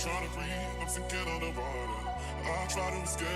trying to breathe, I'm sinking underwater. I try to escape.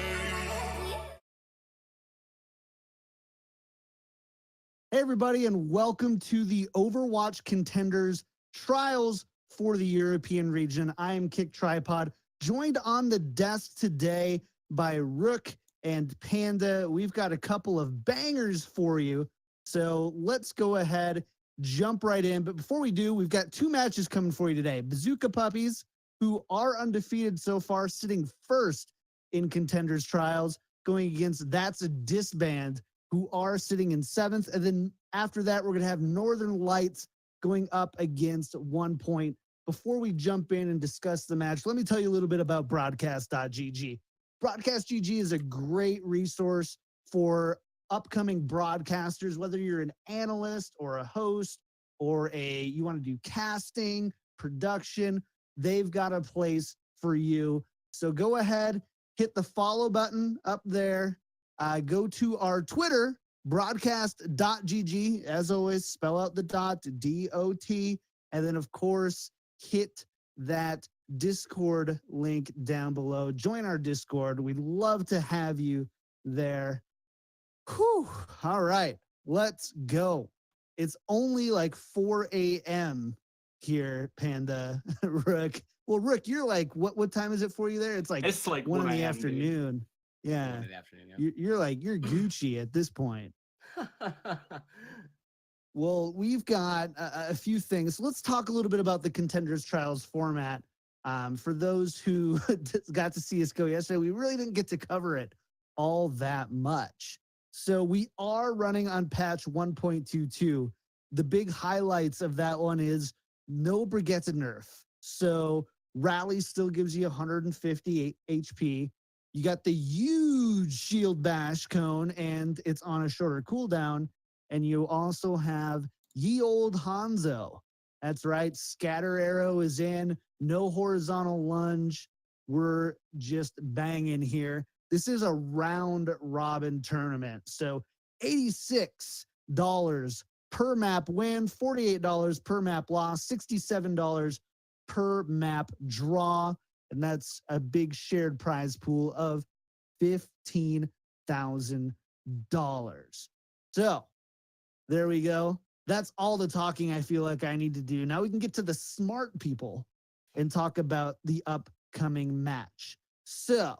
Hey, everybody, and welcome to the Overwatch Contenders Trials for the European region. I am Kick Tripod, joined on the desk today by Rook and Panda. We've got a couple of bangers for you, so let's go ahead, jump right in. But before we do, we've got two matches coming for you today. Bazooka Puppies, who are undefeated so far, sitting first in Contenders Trials, going against That's a Disband, who are sitting in seventh. And then after that, we're going to have Northern Lights going up against 1 point. Before we jump in and discuss the match, let me tell you a little bit about Broadcast.gg. Broadcast.gg is a great resource for upcoming broadcasters, whether you're an analyst or a host or you want to do casting, production, they've got a place for you. So go ahead, hit the follow button up there. Go to our Twitter, broadcast.gg. As always, spell out the .dot, and then, of course, hit that Discord link down below. Join our Discord. We'd love to have you there. Whew. All right, let's go. It's only like 4 a.m. here, Panda. Rook. Well, Rook, you're like, what time is it for you there? It's like 1 in the afternoon. Dude. Yeah. You're Gucci at this point. Well, we've got a few things. Let's talk a little bit about the Contenders Trials format. For those who got to see us go yesterday, we really didn't get to cover it all that much. So we are running on patch 1.22. The big highlights of that one is no Brigitte nerf. So Rally still gives you 150 HP. You got the huge shield bash cone, and it's on a shorter cooldown. And you also have ye old Hanzo. That's right. Scatter arrow is in. No horizontal lunge. We're just banging here. This is a round robin tournament. So $86 per map win, $48 per map loss, $67 per map draw. And that's a big shared prize pool of $15,000. So there we go. That's all the talking I feel like I need to do. Now we can get to the smart people and talk about the upcoming match. So,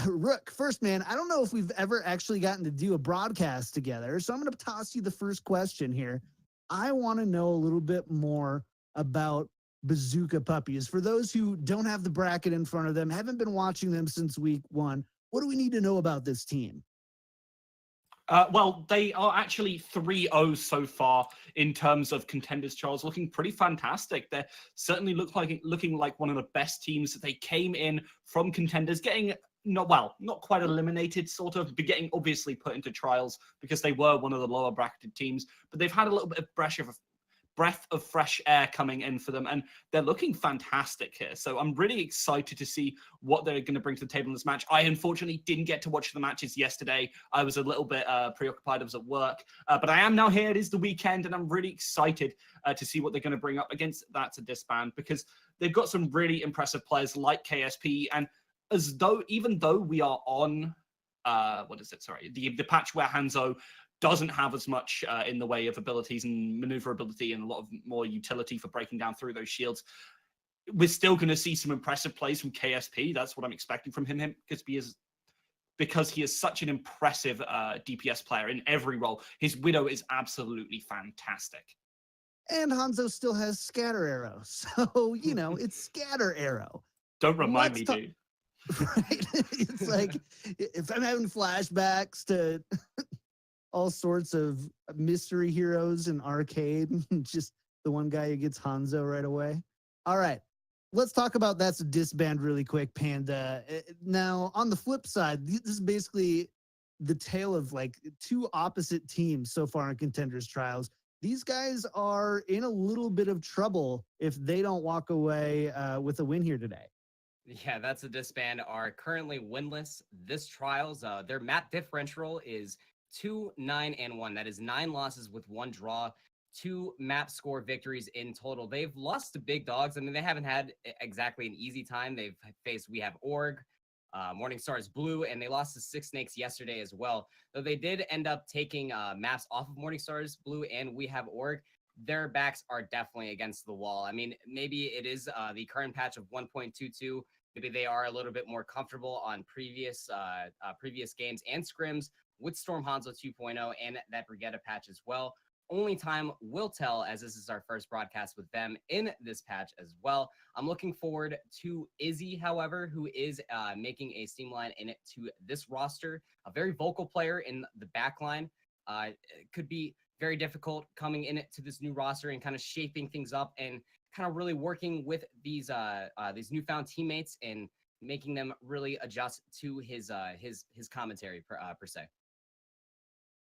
Rook, first, man, I don't know if we've ever actually gotten to do a broadcast together. So I'm going to toss you the first question here. I want to know a little bit more about Bazooka Puppies. For those who don't have the bracket in front of them, haven't been watching them since week one, what do we need to know about this team? Well, they are actually 3-0 so far in terms of Contenders Trials, looking pretty fantastic. They're certainly looking like one of the best teams. They came in from Contenders, getting not quite eliminated, sort of, but getting obviously put into Trials because they were one of the lower bracketed teams. But they've had a little bit of breath of fresh air coming in for them, and they're looking fantastic here. So I'm really excited to see what they're going to bring to the table in this match. I unfortunately didn't get to watch the matches yesterday. I was a little bit preoccupied. I was at work, but I am now here. It is the weekend, and I'm really excited to see what they're going to bring up against That's a Disband, because they've got some really impressive players like KSP, and even though we are on the patch where Hanzo doesn't have as much in the way of abilities and maneuverability and a lot of more utility for breaking down through those shields, we're still going to see some impressive plays from KSP. That's what I'm expecting from him because he is such an impressive DPS player in every role. His Widow is absolutely fantastic. And Hanzo still has scatter arrow. So, it's scatter arrow. Don't remind me, dude. Right? It's like, if I'm having flashbacks to all sorts of mystery heroes in arcade, just the one guy who gets Hanzo right away. All right, let's talk about That's a Disband really quick, Panda. Now, on the flip side, this is basically the tale of like two opposite teams so far in Contenders Trials. These guys are in a little bit of trouble if they don't walk away with a win here today. Yeah, That's a Disband are currently winless this Trials. Their map differential is 2-9-1. That is 9 losses with 1 draw. 2 map score victories in total. They've lost to big dogs. I mean, they haven't had exactly an easy time. They've faced, we have Org, Morningstar's Blue, and they lost to Six Snakes yesterday as well. Though they did end up taking maps off of Morningstar's Blue and we have Org, their backs are definitely against the wall. I mean, maybe it is the current patch of 1.22. Maybe they are a little bit more comfortable on previous games and scrims with Storm Hanzo 2.0 and that Brigetta patch as well. Only time will tell, as this is our first broadcast with them in this patch as well. I'm looking forward to Izzy, however, who is making a steam line into this roster. A very vocal player in the back line. It could be very difficult coming into this new roster and kind of shaping things up and kind of really working with these newfound teammates and making them really adjust to his commentary per se.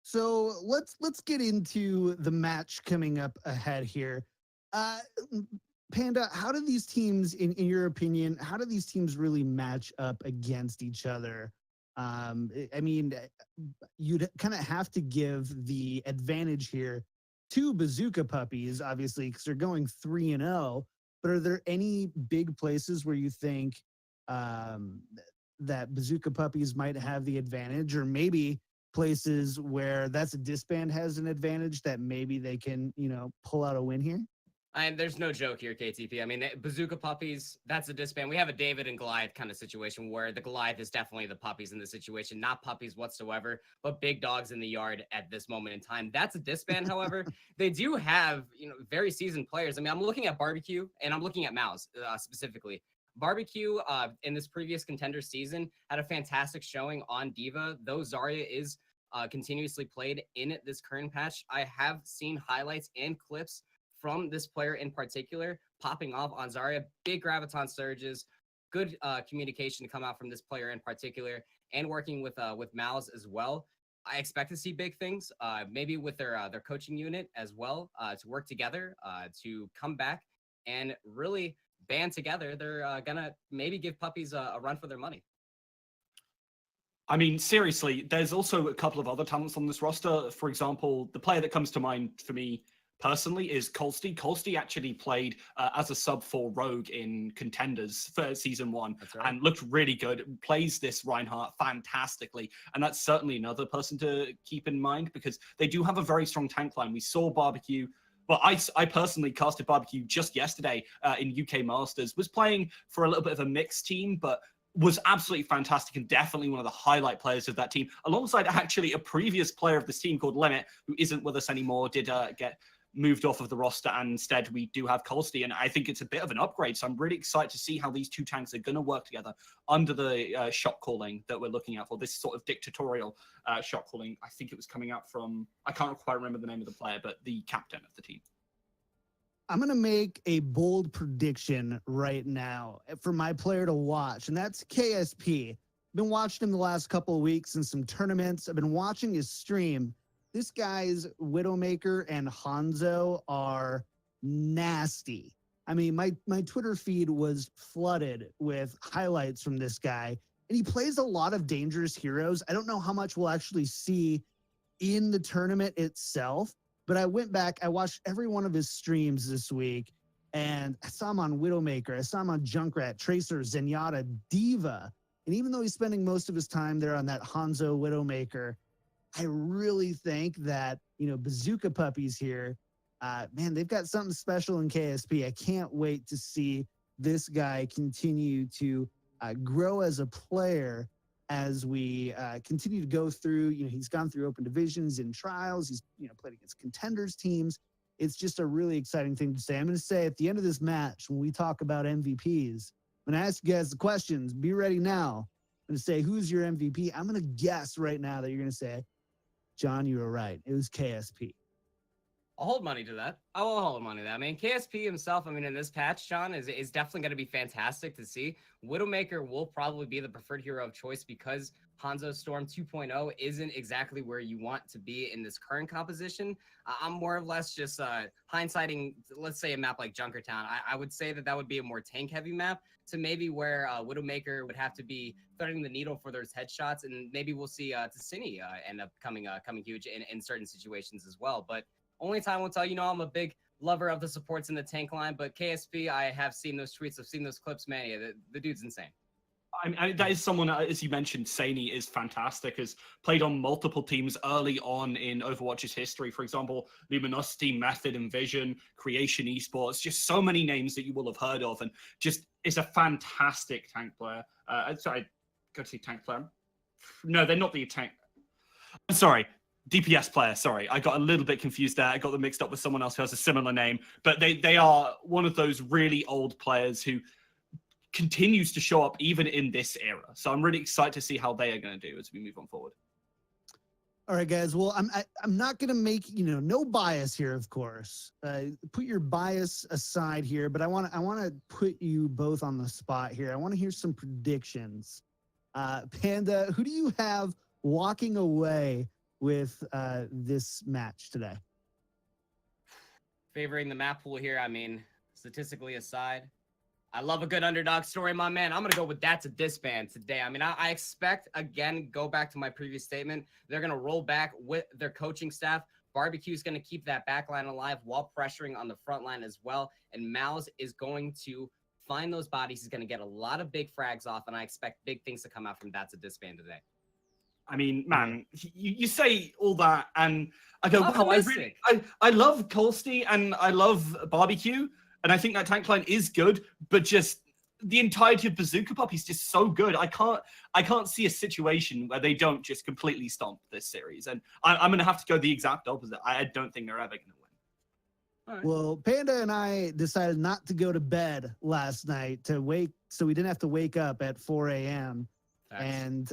So let's get into the match coming up ahead here. Panda, how do these teams, in your opinion, how do these teams really match up against each other? I mean, you'd kind of have to give the advantage here to Bazooka Puppies, obviously, because they're going 3-0. But are there any big places where you think that Bazooka Puppies might have the advantage, or maybe places where that's a Disband has an advantage that maybe they can, pull out a win here? There's no joke here, KTP. I mean, Bazooka Puppies, that's a Disband. We have a David and Goliath kind of situation where the Goliath is definitely the Puppies in this situation, not puppies whatsoever, but big dogs in the yard at this moment in time. That's a Disband, however. They do have, very seasoned players. I mean, I'm looking at Barbecue and I'm looking at Mouse specifically. Barbecue in this previous contender season had a fantastic showing on Diva, though Zarya is continuously played in this current patch. I have seen highlights and clips from this player in particular popping off on Zarya. Big graviton surges, good communication to come out from this player in particular, and working with Mal's as well. I expect to see big things, maybe with their coaching unit as well, to work together to come back and really band together. They're gonna maybe give Puppies a run for their money. I mean, seriously, there's also a couple of other talents on this roster. For example, the player that comes to mind for me personally is Colsty. Colsty actually played as a sub for Rogue in Contenders for season 1. That's right. And looked really good. Plays this Reinhardt fantastically. And that's certainly another person to keep in mind because they do have a very strong tank line. We saw Barbecue. Well, I personally casted Barbecue just yesterday in UK Masters. Was playing for a little bit of a mixed team, but was absolutely fantastic and definitely one of the highlight players of that team, alongside actually a previous player of this team called Limit, who isn't with us anymore, did get moved off of the roster, and instead we do have Colsty, and I think it's a bit of an upgrade, so I'm really excited to see how these two tanks are going to work together under the shot calling that we're looking at for this sort of dictatorial shot calling. I think it was coming out from, I can't quite remember the name of the player, but the captain of the team. I'm going to make a bold prediction right now for my player to watch, and that's KSP. I've been watching him the last couple of weeks in some tournaments. I've been watching his stream. This guy's Widowmaker and Hanzo are nasty. I mean, my Twitter feed was flooded with highlights from this guy, and he plays a lot of dangerous heroes. I don't know how much we'll actually see in the tournament itself, but I went back, I watched every one of his streams this week, and I saw him on Widowmaker, I saw him on Junkrat, Tracer, Zenyatta, Diva, and even though he's spending most of his time there on that Hanzo Widowmaker, I really think that, Bazooka Puppies here, man, they've got something special in KSP. I can't wait to see this guy continue to grow as a player as we continue to go through. He's gone through open divisions and trials. He's, played against Contenders teams. It's just a really exciting thing to say. I'm going to say at the end of this match, when we talk about MVPs, when I ask you guys the questions, be ready now. I'm going to say, who's your MVP? I'm going to guess right now that you're going to say, John, you were right. It was KSP. I'll hold money to that. I will hold money to that. I mean, KSP himself, in this patch, John, is definitely going to be fantastic to see. Widowmaker will probably be the preferred hero of choice because Hanzo Storm 2.0 isn't exactly where you want to be in this current composition. I'm more or less just hindsighting, let's say, a map like Junkertown. I would say that would be a more tank-heavy map to maybe where Widowmaker would have to be threading the needle for those headshots, and maybe we'll see Tassini end up coming huge in certain situations as well. But Only time will tell. You know, I'm a big lover of the supports in the tank line, but KSP, I have seen those tweets, I've seen those clips, man. Yeah, the dude's insane. I mean, that is someone, as you mentioned, Saini is fantastic, has played on multiple teams early on in Overwatch's history. For example, Luminosity, Method and Vision, Creation Esports, just so many names that you will have heard of, and just is a fantastic tank player. Sorry, go to see tank player. No, they're not the tank. I'm sorry. DPS player, sorry. I got a little bit confused there. I got them mixed up with someone else who has a similar name. But they are one of those really old players who continues to show up even in this era. So I'm really excited to see how they are going to do as we move on forward. All right, guys. Well, I'm not going to make, no bias here, of course. Put your bias aside here, but I want to put you both on the spot here. I want to hear some predictions. Panda, who do you have walking away with this match today? Favoring the map pool here, I mean, statistically aside, I love a good underdog story, my man. I'm going to go with That's a Disband today. I mean, I expect, again, go back to my previous statement, they're going to roll back with their coaching staff. Barbecue is going to keep that back line alive while pressuring on the front line as well. And Mouse is going to find those bodies. He's going to get a lot of big frags off, and I expect big things to come out from That's a Disband today. I mean, man, you say all that, and I go, wow, I love Colsty and I love Barbecue. And I think that tank line is good, but just the entirety of Bazooka Puppies is just so good. I can't see a situation where they don't just completely stomp this series. And I'm going to have to go the exact opposite. I don't think they're ever going to win. Right. Well, Panda and I decided not to go to bed last night so we didn't have to wake up at 4 a.m. And,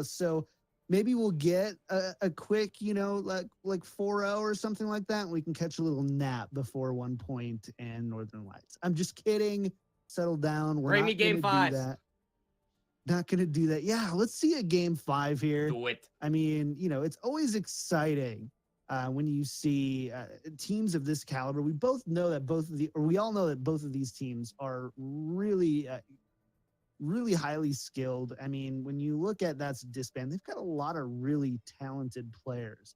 so maybe we'll get a quick, like 4-0 or something like that. And we can catch a little nap before 1 point and Northern Lights. I'm just kidding. Settle down. Bring me game 5. Not going to do that. Yeah, let's see a game 5 here. Do it. I mean, it's always exciting when you see teams of this caliber. We all know that both of these teams are really highly skilled. I mean, when you look at That's Disband, they've got a lot of really talented players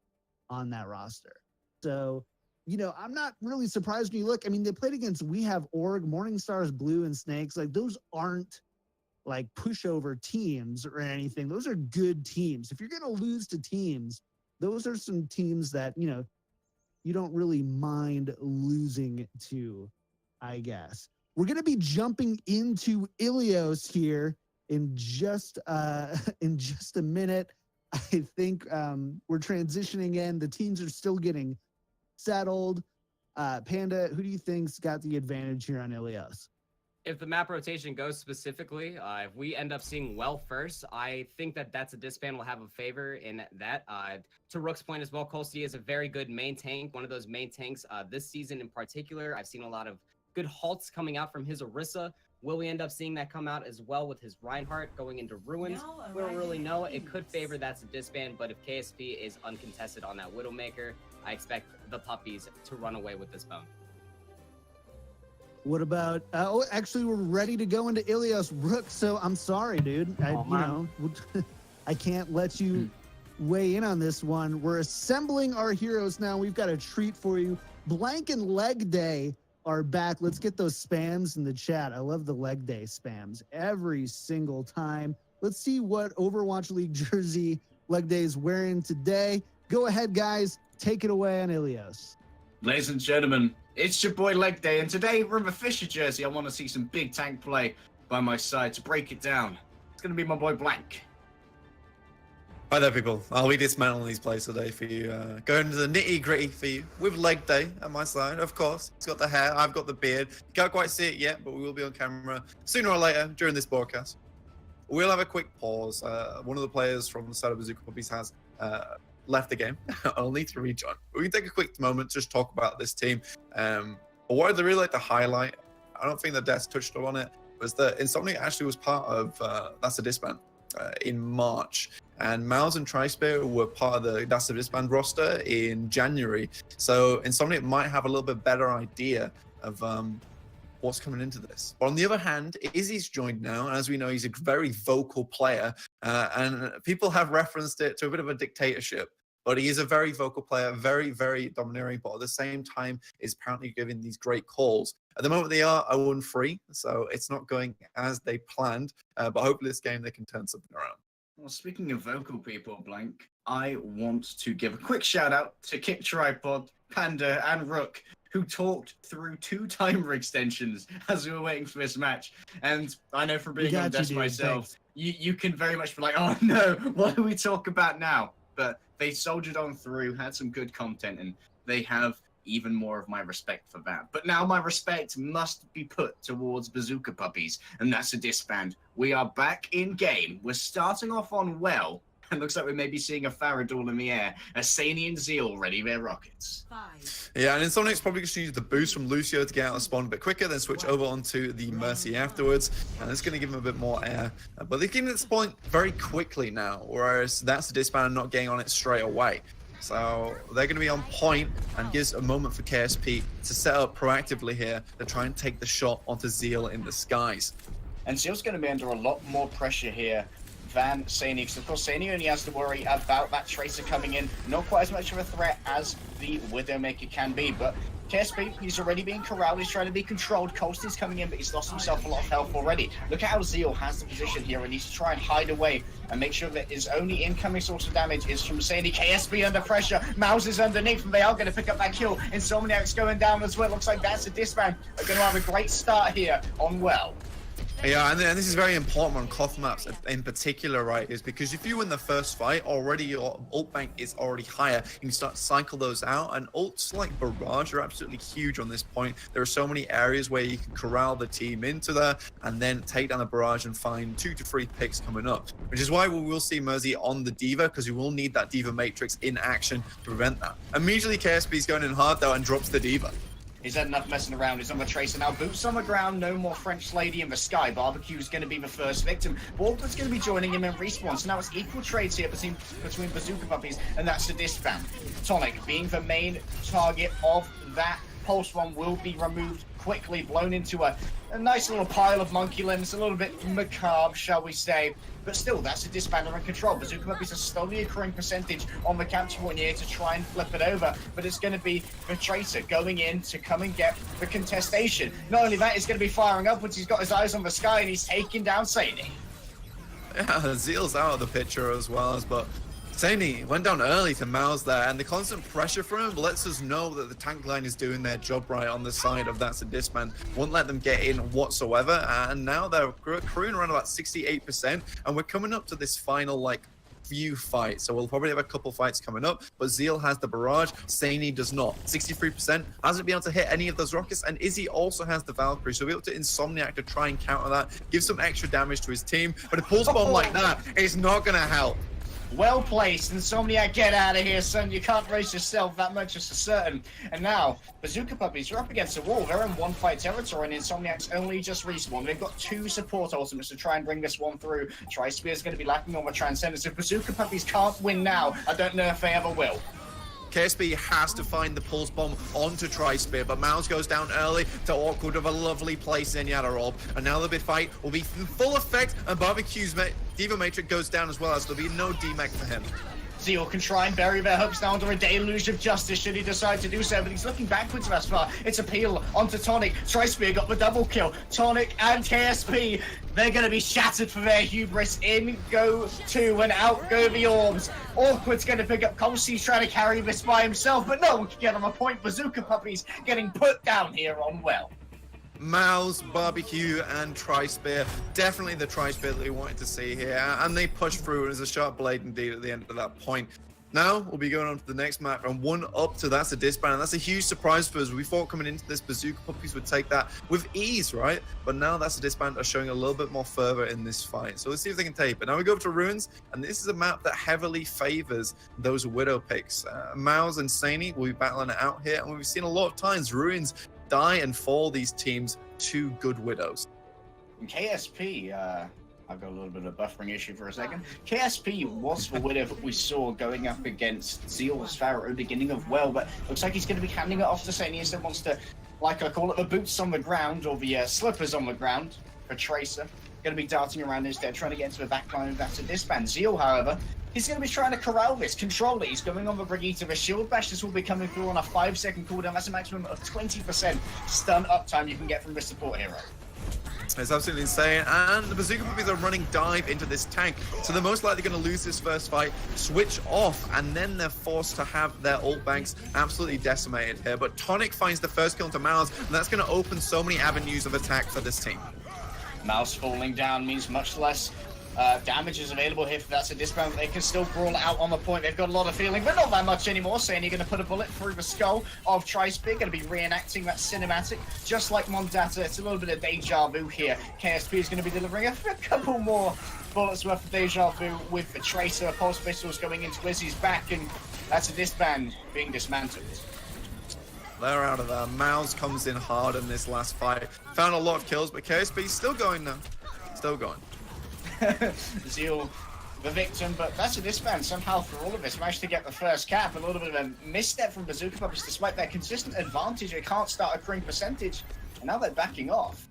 on that roster. So, I'm not really surprised when you look. I mean, they played against We Have Org, Morningstars, Blue, and Snakes. Like, those aren't like pushover teams or anything. Those are good teams. If you're going to lose to teams, those are some teams that, you don't really mind losing to, I guess. We're going to be jumping into Ilios here in just a minute. I think we're transitioning in. The teams are still getting settled. Panda, who do you think's got the advantage here on Ilios? If the map rotation goes specifically, if we end up seeing Well first, I think That's a Disband will have a favor in that. To Rook's point as well, Colsty is a very good main tank, one of those main tanks this season in particular. I've seen a lot of good halts coming out from his Orisa. Will we end up seeing that come out as well with his Reinhardt going into Ruins? We don't really know. It could favor That's a Disband, but if KSP is uncontested on that Widowmaker, I expect the Puppies to run away with this bone. What about, actually, we're ready to go into Ilios. Rook, so I'm sorry, dude. I can't let you weigh in on this one. We're assembling our heroes now. We've got a treat for you. Blank and Leg Day are back. Let's get those spams in the chat. I love the Leg Day spams every single time. Let's see what Overwatch League jersey Leg Day is wearing today. Go ahead, guys. Take it away on Ilios. Ladies and gentlemen, it's your boy Leg Day, and today we're in a Fisher jersey. I want to see some big tank play by my side to break it down. It's going to be my boy Blank. Hi there, people. I'll be dismantling these plays today for you. Going into the nitty-gritty for you with Leg Day at my side, of course. He's got the hair, I've got the beard. You can't quite see it yet, but we will be on camera sooner or later during this broadcast. We'll have a quick pause. One of the players from the side of Bazooka Puppies has left the game, only to rejoin. We can take a quick moment to just talk about this team. But what I'd really like to highlight, I don't think the Death touched on it, was that Insomniac actually was part of That's a Disband in March. And Miles and Trispear were part of the That's a Disband roster in January. So Insomniac might have a little bit better idea of what's coming into this. But on the other hand, Izzy's joined now, and as we know, he's a very vocal player, and people have referenced it to a bit of a dictatorship. But he is a very vocal player, very, very domineering, but at the same time is apparently giving these great calls. At the moment, they are 0-3, so it's not going as they planned. But hopefully this game they can turn something around. Well, speaking of vocal people, Blank, I want to give a quick shout out to Kick Tripod, Panda, and Rook, who talked through 2 timer extensions as we were waiting for this match. And I know from being on desk myself, you can very much be like, oh no, what do we talk about now? But they soldiered on through, had some good content, and they have even more of my respect for that. But now my respect must be put towards Bazooka Puppies, and that's a disband. We are back in game. We're starting off on well, and looks like we may be seeing a Faradol in the air as Sani and Zeal ready their rockets. 5. Yeah, and Insomniac's probably going to use the boost from Lucio to get out of spawn a bit quicker, then switch over onto the Mercy afterwards, and it's going to give him a bit more air. But they're getting this point very quickly now, whereas that's the disband and not getting on it straight away. So they're going to be on point, and gives a moment for KSP to set up proactively here to try and take the shot onto Zeal in the skies. And Zeal's going to be under a lot more pressure here than Sani, because of course Sani only has to worry about that Tracer coming in. Not quite as much of a threat as the Widowmaker can be, but KSP, he's already being corralled, he's trying to be controlled. Colston's coming in, but he's lost himself a lot of health already. Look at how Zeal has the position here, and needs to try and hide away and make sure that his only incoming source of damage is from Sani. KSP under pressure, Mouse is underneath, and they are going to pick up that kill. Insomniac's going down as well. Looks like that's a disband. They're going to have a great start here on well. Yeah, and this is very important on cloth maps in particular, right? Is because if you win the first fight, already your ult bank is already higher. You can start to cycle those out, and ults like Barrage are absolutely huge on this point. There are so many areas where you can corral the team into there and then take down the Barrage and find 2 to 3 picks coming up, which is why we will see Mercy on the D.Va, because you will need that D.Va Matrix in action to prevent that. Immediately KSP's going in hard though and drops the D.Va. He's had enough messing around. He's on the Tracer now. Boots on the ground. No more French lady in the sky. Barbecue's going to be the first victim. Baldwin's going to be joining him in respawn. So now it's equal trades here between Bazooka Puppies, and that's the disband. Tonic being the main target of that pulse one will be removed quickly, blown into a nice little pile of monkey limbs, a little bit macabre, shall we say. But still, that's a disbander in control. Bazooka Puppies a slowly accruing percentage on the capture point here to try and flip it over. But it's going to be the Tracer going in to come and get the contestation. Not only that, he's going to be firing upwards. He's got his eyes on the sky, and he's taking down Sani. Yeah, Zeal's out of the picture as well, but Sani went down early to Mouse there, and the constant pressure from him lets us know that the tank line is doing their job right on the side of That's a Disband. Won't let them get in whatsoever, and now they're accruing around about 68%, and we're coming up to this final, few fights. So we'll probably have a couple fights coming up, but Zeal has the Barrage, Sani does not. 63%, hasn't been able to hit any of those rockets, and Izzy also has the Valkyrie, so we'll be able to Insomniac to try and counter that, give some extra damage to his team, but a pulse bomb like that is not going to help. Well placed. Insomniac, get out of here, son. You can't raise yourself, that much is for certain. And now, Bazooka Puppies, you're up against a wall. They're in one fight territory, and Insomniac's only just respawned. They've got 2 support ultimates to try and bring this one through. Tri-Spear's going to be lacking on the Transcendence. If Bazooka Puppies can't win now, I don't know if they ever will. KSP has to find the pulse bomb onto Tri-Spear, but Mouse goes down early to Awkward with a lovely place in Yadderall. And now the big fight will be in full effect, and Barbecue's D.Va Matrix goes down as well, as there'll be no D-Mech for him. Zeal can try and bury their hopes now under a deluge of justice should he decide to do so, but he's looking backwards thus far. It's a peel onto Tonic. Tri-Spear got the double kill. Tonic and KSP, they're going to be shattered for their hubris. In go 2 and out go the orbs. Awkward's going to pick up Colsey's trying to carry this by himself, but no one can get on a point. Bazooka Puppies getting put down here on well. Mouse, Barbecue, and Tri-Spear. Definitely the Tri-Spear that we wanted to see here. And they pushed through. It was a sharp blade indeed at the end of that point. Now, we'll be going on to the next map, and one up to That's a Disband. And that's a huge surprise for us. We thought coming into this, Bazooka Puppies would take that with ease, right? But now That's a Disband are showing a little bit more further in this fight. So let's see if they can take it. But now we go up to Ruins, and this is a map that heavily favors those Widow picks. Mouse and Sani will be battling it out here, and we've seen a lot of times Ruins die and fall these teams to good Widows. And KSP, I've got a little bit of a buffering issue for a second. KSP was the Widow that we saw going up against Zeal's Pharaoh at the beginning of well, but looks like he's going to be handing it off to Sani. Instead wants to, like I call it, the boots on the ground, or the slippers on the ground for Tracer. Going to be darting around instead, trying to get into the back line of That's a Disband. Zeal, however, He's going to be trying to corral this, control it. He's going on the Brigitte. The shield bashes will be coming through on a 5-second cooldown. That's a maximum of 20% stun uptime you can get from this support hero. It's absolutely insane, and the Bazooka Puppies are running dive into this tank, so they're most likely going to lose this first fight, switch off, and then they're forced to have their ult banks absolutely decimated here. But Tonic finds the first kill into Mouse, and that's going to open so many avenues of attack for this team. Mouse falling down means much less damage is available here for That's a Disband. They can still brawl out on the point. They've got a lot of feeling, but not that much anymore. Saying you're going to put a bullet through the skull of Tri-Spear, going to be reenacting that cinematic, just like Mondata. It's a little bit of deja vu here. KSP is going to be delivering a couple more bullets worth of deja vu with the Tracer. Pulse pistols going into Izzy's back, and That's a Disband being dismantled. They're out of there. Mouse comes in hard in this last fight. Found a lot of kills, but KSP still going now. Still going. Zeal, the victim, but That's a Disband somehow for all of this managed to get the first cap. A little bit of a misstep from Bazooka Puppies despite their consistent advantage. They can't start accruing percentage, and now they're backing off.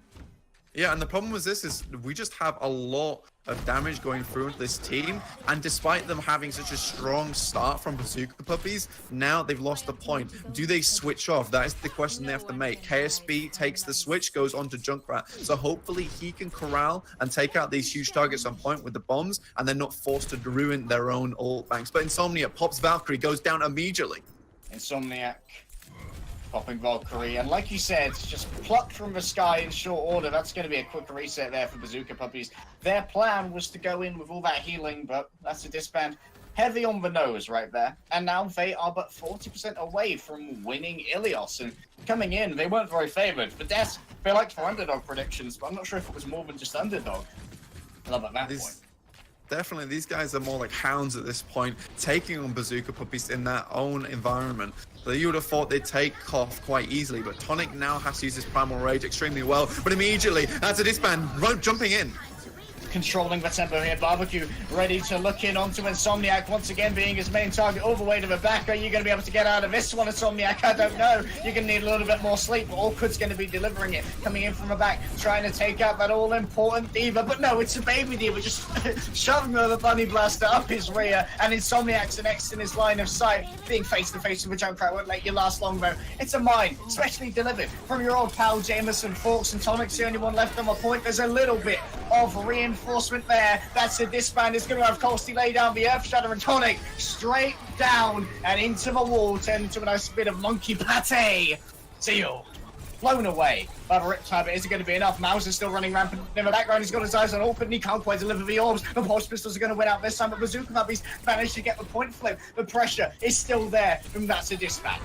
Yeah, and the problem with this is we just have a lot of damage going through into this team, and despite them having such a strong start from Bazooka Puppies, now they've lost the point. Do they switch off? That is the question they have to make. KSB takes the switch, goes on to Junkrat, so hopefully he can corral and take out these huge targets on point with the bombs, and they're not forced to ruin their own ult banks. But Insomnia pops Valkyrie, goes down immediately. Insomniac popping Valkyrie, and like you said, just plucked from the sky in short order. That's going to be a quick reset there for Bazooka Puppies. Their plan was to go in with all that healing, but That's a Disband heavy on the nose right there. And now they are but 40% away from winning Ilios. And coming in, they weren't very favored. But they liked for underdog predictions, but I'm not sure if it was more than just underdog. I love at that point. Definitely, these guys are more like hounds at this point, taking on Bazooka Puppies in their own environment. So you would have thought they'd take off quite easily, but Tonic now has to use his Primal Rage extremely well. But immediately, That's a Disband, jumping in. Controlling the tempo here. Barbecue ready to look in onto Insomniac, once again being his main target all the way to the back. Are you going to be able to get out of this one, Insomniac? I don't know. You're going to need a little bit more sleep, but Awkward's going to be delivering it. Coming in from the back, trying to take out that all-important Diva. But no, it's a baby Diva, just shoving the Bunny Blaster up his rear, and Insomniac's next in his line of sight. Being face-to-face with a Junkrat won't let you last long, though. It's a mine, especially delivered from your old pal Jameson. Forks and Tonic's the only one left on the point. There's a little bit of reinforcement there. That's a Disband. Is going to have Colsty lay down the Earth Shatter, and Tonic straight down and into the wall, turn into a nice bit of monkey pate. Zeal blown away by the Riptide, but is it going to be enough? Mouse is still running rampant in the background. He's got his eyes on Orphan, and he can't quite deliver the orbs. The Pulse Pistols are going to win out this time, but Bazooka Puppies managed to get the point flip. The pressure is still there from That's a Disband.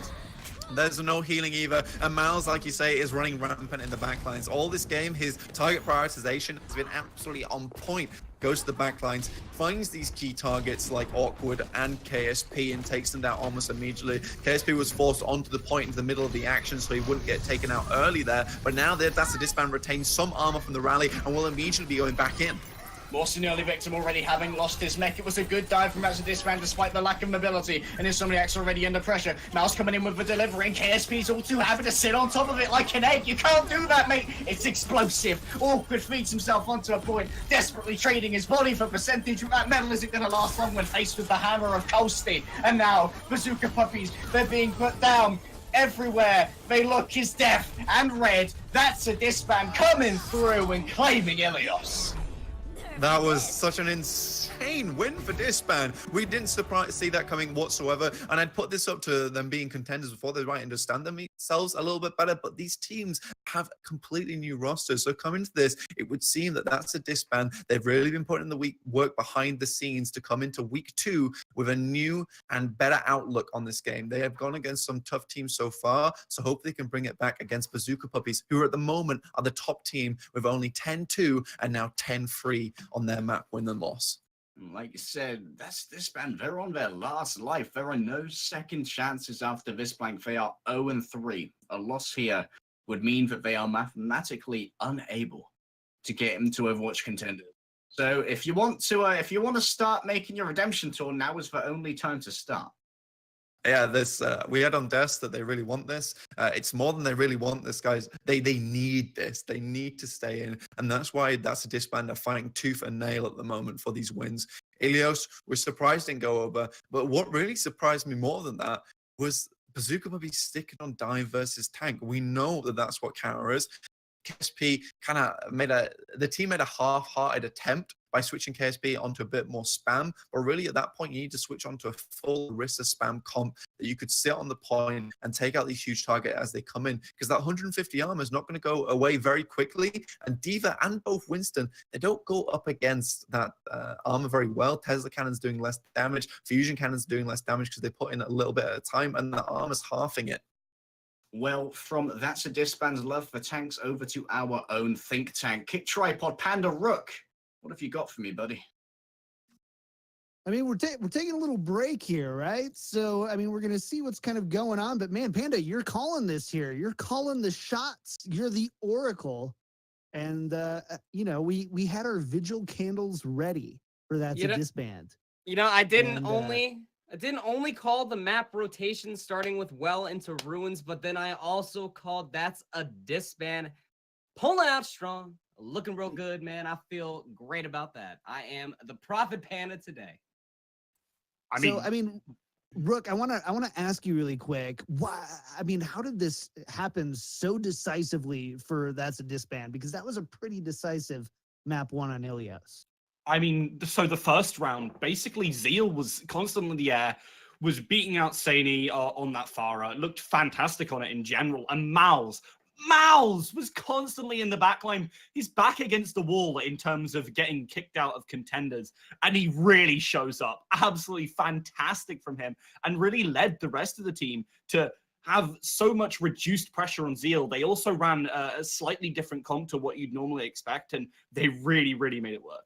There's no healing either, and Miles, like you say, is running rampant in the backlines. All this game, his target prioritization has been absolutely on point. Goes to the backlines, finds these key targets like Awkward and KSP, and takes them down almost immediately. KSP was forced onto the point into the middle of the action, so he wouldn't get taken out early there, but now That's a Disband retains some armor from the rally and will immediately be going back in. Mawson, early victim, already having lost his mech. It was a good dive from That's a Disband despite the lack of mobility, and Insomniac's already under pressure. Mouse coming in with the delivery, and KSP's all too happy to sit on top of it like an egg. You can't do that, mate. It's explosive. Awkward feeds himself onto a point, desperately trading his body for percentage. That medal isn't going to last long when faced with the hammer of Colsty. And now, Bazooka Puppies, they're being put down. Everywhere they look is death and red. That's a Disband coming through and claiming Ilios. That was such an insane win for Disband. We didn't see that coming whatsoever, and I'd put this up to them being contenders before they might understand themselves a little bit better, but these teams have completely new rosters, so coming to this, it would seem that That's a Disband. They've really been putting the work behind the scenes to come into week 2 with a new and better outlook on this game. They have gone against some tough teams so far, so hopefully they can bring it back against Bazooka Puppies, who are at the moment are the top team with only 10-2 and now 10-3 on their map win and loss. Like you said, That's Disband. They're on their last life. There are no second chances after this blank. They are 0-3. A loss here would mean that they are mathematically unable to get into Overwatch Contenders. So if you want to start making your redemption tour, now is the only time to start. Yeah, we had on desk that they really want this. It's more than they really want this, guys. They need this. They need to stay in, and that's why That's a Disband are fighting tooth and nail at the moment for these wins. Ilios was surprised didn't go over. But what really surprised me more than that was Bazooka Puppy sticking on dive versus tank. We know that that's what counter is. KSP kind of the team made a half-hearted attempt by switching KSP onto a bit more spam, but really at that point you need to switch onto a full Orisa spam comp that you could sit on the point and take out these huge targets as they come in, because that 150 armor is not going to go away very quickly. And Diva and both Winston, they don't go up against that armor very well. Tesla Cannon's doing less damage, Fusion Cannon's doing less damage because they put in a little bit at a time, and the armor's halving it. Well, from That's a Disband's love for tanks over to our own think tank. Kick Tripod, Panda Rook. What have you got for me, buddy? I mean, we're taking a little break here, right? So, I mean, we're going to see what's kind of going on. But, man, Panda, you're calling this here. You're calling the shots. You're the oracle. And, you know, we had our vigil candles ready for That's a Disband. You know, I didn't only call the map rotation starting with well into ruins, but then I also called That's a Disband, pulling out strong, looking real good, man. I feel great about that. I am the Prophet Panda today. I mean, Rook, I want to ask you really quick. Why? I mean, how did this happen so decisively for That's a Disband? Because that was a pretty decisive map one on Ilios. I mean, so the first round, basically Zeal was constantly in the air, was beating out Saini on that Pharah, looked fantastic on it in general, and Mouse was constantly in the backline. He's back against the wall in terms of getting kicked out of contenders, and he really shows up. Absolutely fantastic from him, and really led the rest of the team to have so much reduced pressure on Zeal. They also ran a slightly different comp to what you'd normally expect, and they really, really made it work.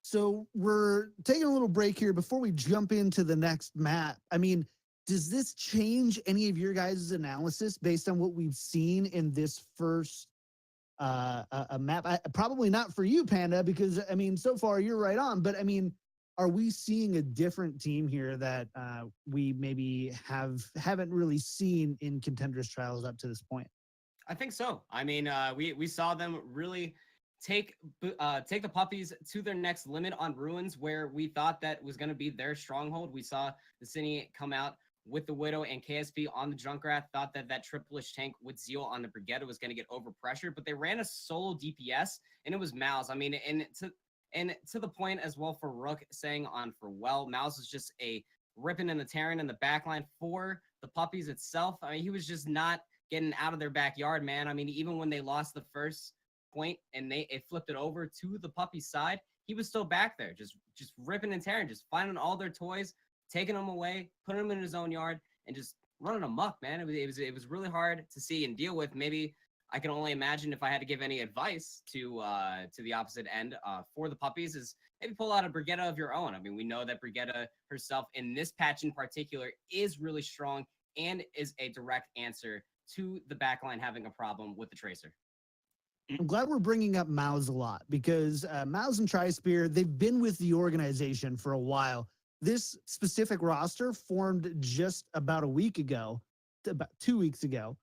So we're taking a little break here before we jump into the next map. I mean, does this change any of your guys' analysis based on what we've seen in this first map? Probably not for you, Panda, because, I mean, so far you're right on. But, I mean, are we seeing a different team here that we maybe haven't really seen in Contenders trials up to this point? I think so. I mean, we saw them really take the Puppies to their next limit on ruins, where we thought that was going to be their stronghold. We saw the Cine come out with the Widow and KSP on the Junkrat, thought that triple-ish tank with Zeal on the Brigitte was going to get overpressured, but they ran a solo DPS, and it was Mouse. I mean, and to the point as well for Rook saying on for well, Mouse was just a ripping and a tearing in the backline for the Puppies itself. I mean, he was just not getting out of their backyard, man. I mean, even when they lost the first point and it flipped it over to the Puppy side, he was still back there, just ripping and tearing, just finding all their toys, taking them away, putting them in his own yard, and just running amok, man. It was really hard to see and deal with. Maybe I can only imagine if I had to give any advice to the opposite end for the Puppies is maybe pull out a Brigitte of your own. I mean, we know that Brigitte herself in this patch in particular is really strong and is a direct answer to the backline having a problem with the Tracer. I'm glad we're bringing up Mouse a lot, because Mouse and Tri-Spear, they've been with the organization for a while. This specific roster formed just about a week ago, about 2 weeks ago,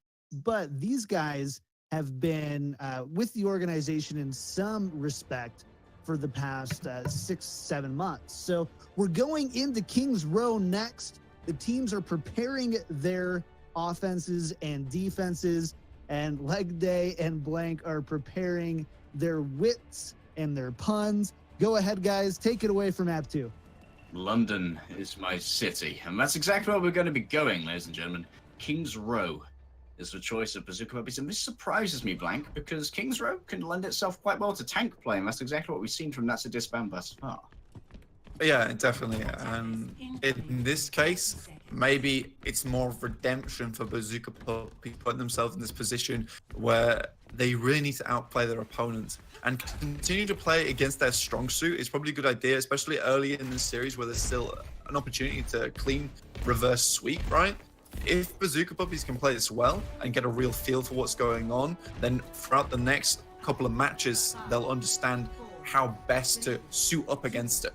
but these guys have been with the organization in some respect for the past 6-7 months. So we're going into King's Row next. The teams are preparing their offenses and defenses, and Leg Day and Blank are preparing their wits and their puns. Go ahead, guys. Take it away from Map 2. London is my city, and that's exactly where we're going to be going, ladies and gentlemen. King's Row is the choice of Bazooka Puppies, and this surprises me, Blank, because King's Row can lend itself quite well to tank play, and that's exactly what we've seen from That's a Disband thus far. Yeah, definitely. And in this case, maybe it's more of redemption for Bazooka Puppy putting themselves in this position where they really need to outplay their opponents and continue to play against their strong suit is probably a good idea, especially early in the series where there's still an opportunity to clean reverse sweep, right? If Bazooka Puppies can play this well and get a real feel for what's going on, then throughout the next couple of matches, they'll understand how best to suit up against it.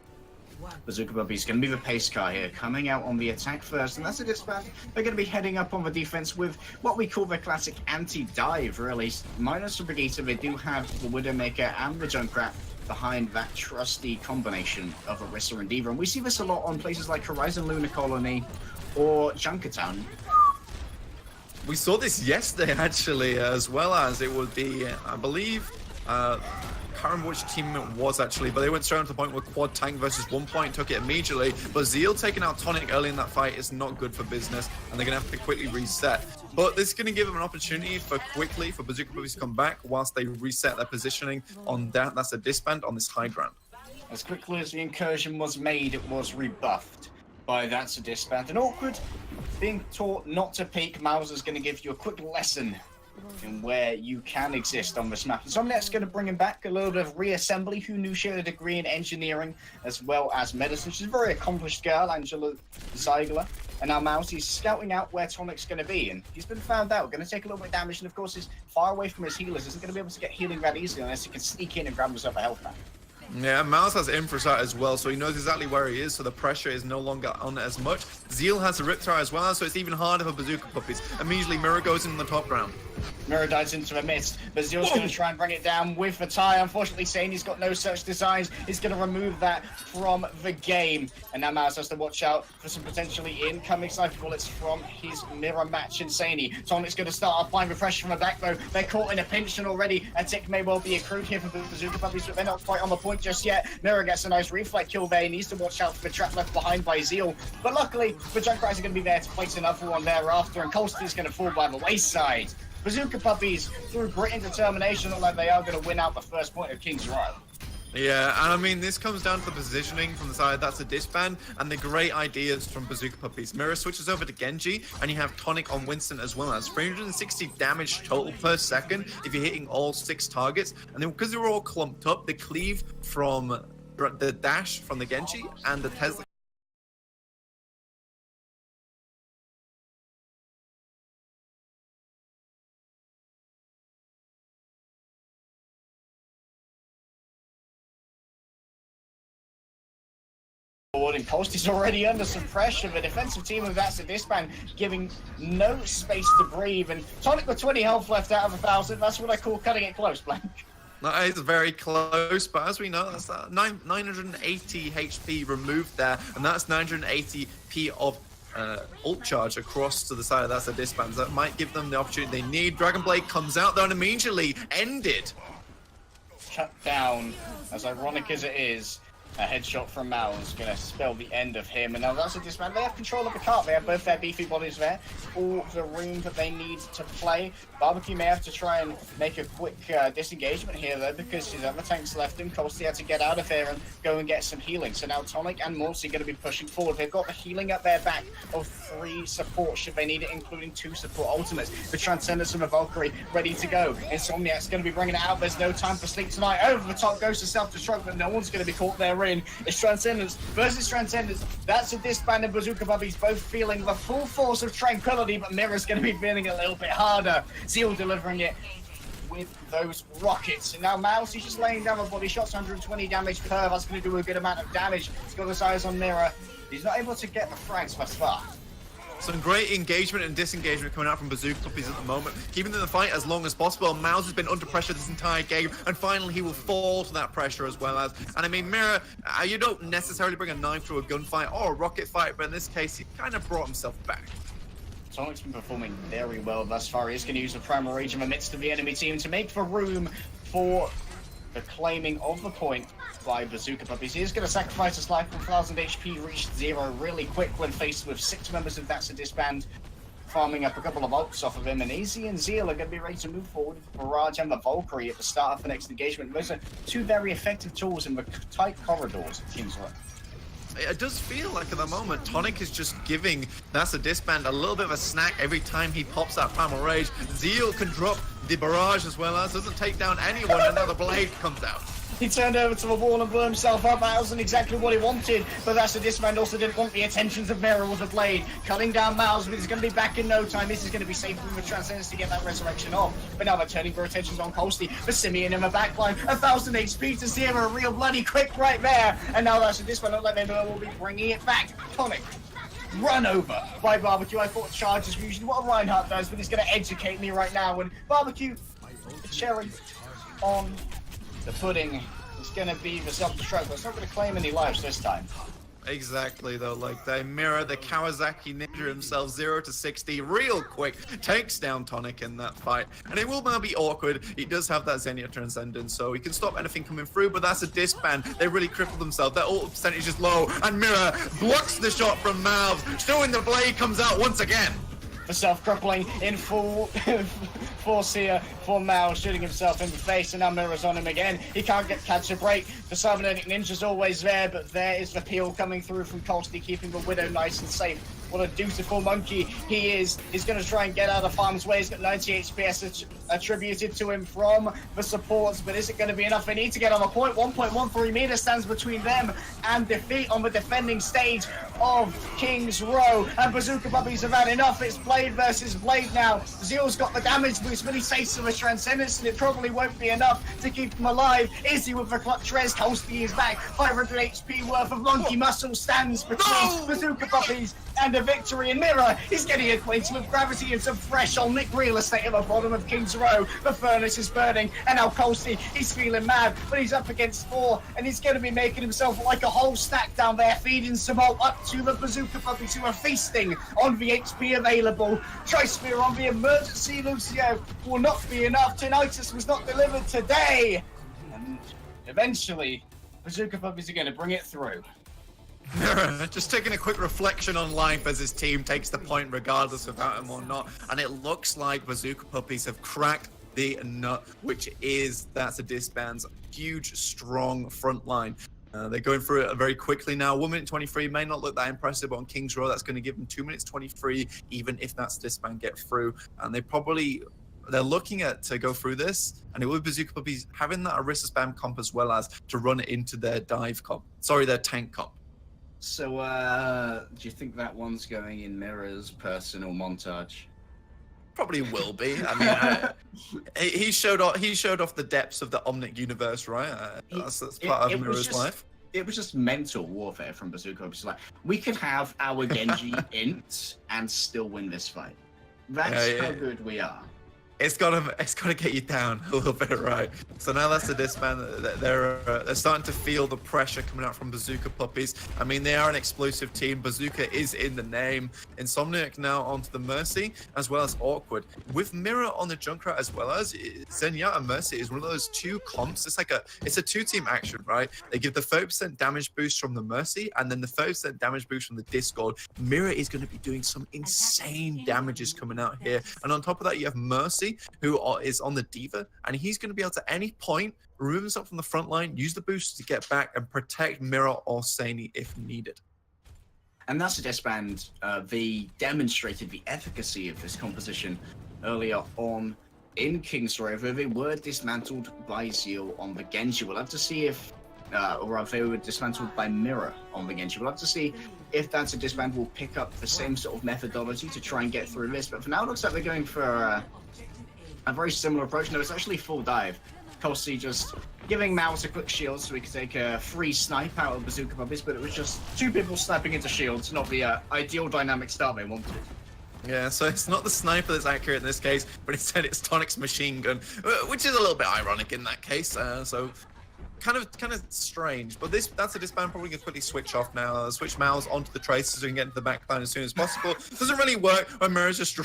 Bazooka Puppies going to be the pace car here, coming out on the attack first, and That's a Disband. They're going to be heading up on the defense with what we call their classic anti-dive, really. Minus the Brigitte, they do have the Widowmaker and the Junkrat behind that trusty combination of Orisa and D.Va. And we see this a lot on places like Horizon Lunar Colony or Junkertown. We saw this yesterday, actually, as well as it would be, I believe, I can't remember which team it was, actually, but they went straight on to the point where Quad Tank versus 1 point took it immediately. But Zeal taking out Tonic early in that fight is not good for business, and they're going to have to quickly reset. But this is going to give them an opportunity for Bazooka Puppies to come back whilst they reset their positioning on that. That's a disband on this high ground. As quickly as the incursion was made, it was rebuffed by That's a Disband. And Awkward, being taught not to peek, Mauser's going to give you a quick lesson in where you can exist on this map. And Somniac's going to bring him back a little bit of reassembly. Who knew she had a degree in engineering as well as medicine? She's a very accomplished girl, Angela Ziegler. And now Mouse, he's scouting out where Tonic's going to be, and he's been found out. Going to take a little bit of damage, and of course he's far away from his healers. Isn't going to be able to get healing that easily unless he can sneak in and grab himself a health pack. Yeah, Mouse has infrasight as well, so he knows exactly where he is, so the pressure is no longer on as much. Zeal has a Riptide as well, so it's even harder for Bazooka Puppies. Immediately, Mirror goes in the top ground. Mirror dives into the mist, but Zeal's going to try and bring it down with the tie. Unfortunately, Sane's got no such designs. He's going to remove that from the game. And now Mouse has to watch out for some potentially incoming sniper bullets from his mirror match in Saney. Tonic's going to start applying the pressure from the back though. They're caught in a pinch and already. A tick may well be accrued here for the Bazooka Puppies, but they're not quite on the point just yet. Mirror gets a nice reflect kill there. He needs to watch out for the trap left behind by Zeal. But luckily, the Junkers are going to be there to place another one thereafter, and Colsty's going to fall by the wayside. Bazooka Puppies, through grit and determination, look like they are going to win out the first point of King's Row. Yeah, and I mean, this comes down to the positioning from the side. That's a disband, and the great ideas from Bazooka Puppies. Mirror switches over to Genji, and you have Tonic on Winston as well. As 360 damage total per second if you're hitting all 6 targets. And then because they're all clumped up, the cleave from the dash from the Genji and the Tesla and Colsty's already under some pressure. The defensive team of That's a Disband giving no space to breathe, and Tonic with 20 health left out of 1,000. That's what I call cutting it close, Blank. That is very close, but as we know, that's 980 HP removed there, and that's 980 P of ult charge across to the side. That's a disband. That might give them the opportunity they need. Dragon Blade comes out though and immediately ended. Cut down, as ironic as it is. A headshot from Mao is going to spell the end of him. And now That's a Disband. They have control of the cart. They have both their beefy bodies there. All the room that they need to play. Barbecue may have to try and make a quick disengagement here, though, because his other tanks left him. Colsty had to get out of there and go and get some healing. So now Tonic and Morsi are going to be pushing forward. They've got the healing at their back of 3 support, should they need it, including 2 support ultimates. The Transcendence and the Valkyrie ready to go. Insomniac's going to be bringing it out. There's no time for sleep tonight. Over the top goes to self-destruct, but no one's going to be caught there in. It's Transcendence versus Transcendence. That's a Disband and Bazooka Puppies both feeling the full force of tranquility, but Mirror's going to be feeling a little bit harder. Zeal delivering it with those rockets. And now Mouse, he's just laying down with body shots, 120 damage per. That's going to do a good amount of damage. He's got his eyes on Mirror. He's not able to get the frags thus far. Some great engagement and disengagement coming out from Bazooka Puppies at the moment, keeping them in the fight as long as possible. Mouse has been under pressure this entire game, and finally he will fall to that pressure as well as. And I mean, Mirror, you don't necessarily bring a knife to a gunfight or a rocket fight, but in this case, he kind of brought himself back. Tonic's been performing very well thus far. He's going to use the Primal Rage in the midst of the enemy team to make for room for the claiming of the point by Bazooka Puppies. He is going to sacrifice his life. 1,000 HP reached 0 really quick when faced with 6 members of That's a Disband, farming up a couple of ults off of him. And Easy and Zeal are going to be ready to move forward with the Barrage and the Valkyrie at the start of the next engagement. Those are 2 very effective tools in the tight corridors of King's Row. It does feel like at the moment Tonic is just giving That's a Disband a little bit of a snack every time he pops that Primal Rage. Zeal can drop the Barrage as well as, doesn't take down anyone, and now the Blade comes out. He turned over to the wall and blew himself up. That wasn't exactly what he wanted, but That's a Disband also didn't want the attentions of Mirror with the Blade. Cutting down Miles, but he's going to be back in no time. This is going to be safe from the Transcendence to get that resurrection off. But now they're turning their attentions on Colsty. The Simeon in the backline, 1,000 HP to 0, real bloody quick right there. And now That's a Disband, not letting them know, will be bringing it back. Tonic, run over by Barbecue. I thought charges were usually what Reinhardt does, but he's going to educate me right now. And Barbecue, the cherry on the pudding It's going to be the self-destruct, but it's not going to claim any lives this time. Exactly, though. Like, they mirror the Kawasaki Ninja himself, 0 to 60 real quick, takes down Tonic in that fight. And it will now be awkward. He does have that Xenia Transcendence, so he can stop anything coming through, but that's a disband. They really crippled themselves. Their ult percentage is low, and Mirror blocks the shot from Mouths. Still in the blade comes out once again. The self-crippling in full force here for Mao, shooting himself in the face, and now Mirror's on him again. He can't catch a break. The Cybernetic Ninja's always there, but there is the peel coming through from Colsty, keeping the Widow nice and safe. What a dutiful monkey he is. He's going to try and get out of harm's way. He's got 90 HPS attributed to him from the supports, but is it going to be enough? They need to get on a point. 1.13 meters stands between them and defeat on the defending stage of King's Row. And Bazooka Puppies have had enough. It's Blade versus Blade now. Zeal's got the damage boost, but he saves him a Transcendence, and it probably won't be enough to keep him alive. Izzy with the clutch res. Colsty is back. 500 HP worth of monkey muscle stands between Bazooka Puppies and a victory. And Mirror is getting acquainted with gravity and some fresh Olnick real estate at the bottom of King's Row. The furnace is burning, and now Colsty, he's feeling mad, but he's up against 4, and he's going to be making himself like a whole stack down there, feeding some ult up to the Bazooka Puppies, who are feasting on the HP available. Tri-Spear on the emergency Lucio will not be enough. Tinnitus was not delivered today, and eventually Bazooka Puppies are going to bring it through. Just taking a quick reflection on life as his team takes the point regardless without him or not, and it looks like Bazooka Puppies have cracked the nut, which is that's a disband's huge, strong front line. They're going through it very quickly now. 1 minute 23 may not look that impressive, but on King's Row, that's going to give them 2 minutes 23, even if that's disband get through. And they're looking at to go through this, and it will be Bazooka Puppies having that Orisa spam comp as well as to run it into their dive comp. Sorry, their tank comp. So, do you think that one's going in Mirror's personal montage? Probably will be. I mean, he showed off the depths of the Omnic universe, right? That's part of Mirror's life. It was just mental warfare from Bazooka. It was like, we could have our Genji int and still win this fight. That's how good we are. It's gotta get you down a little bit, right? So now that's the disband. They're starting to feel the pressure coming out from Bazooka Puppies. I mean, they are an explosive team. Bazooka is in the name. Insomniac now onto the Mercy, as well as Awkward. With Mirror on the Junkrat as well as Zenyatta Mercy is one of those two comps. It's a two-team action, right? They give the 30% damage boost from the Mercy, and then the 30% damage boost from the Discord. Mirror is going to be doing some insane damages coming out here. And on top of that, you have Mercy, who is on the Diva, and he's going to be able to at any point remove himself from the front line, use the boost to get back and protect Mirror or Sani if needed. And that's a disband. They demonstrated the efficacy of this composition earlier on in King's Row. They were dismantled by Zeal on the Genji. We'll have to see if or if they were dismantled by Mirror on the Genji. We'll have to see if that's a disband will pick up the same sort of methodology to try and get through this. But for now, it looks like they're going for a very similar approach. No, it's actually full dive. Colsty just giving Mouse a quick shield so we could take a free snipe out of Bazooka Puppies, but it was just two people sniping into shields, not the ideal dynamic start they wanted. Yeah, so it's not the sniper that's accurate in this case, but instead it's Tonic's machine gun, which is a little bit ironic in that case. So kind of strange. But that's a disband. Probably gonna quickly switch off now. Switch Mouse onto the Tracer so we can get into the backline as soon as possible. Doesn't really work when Mirror's just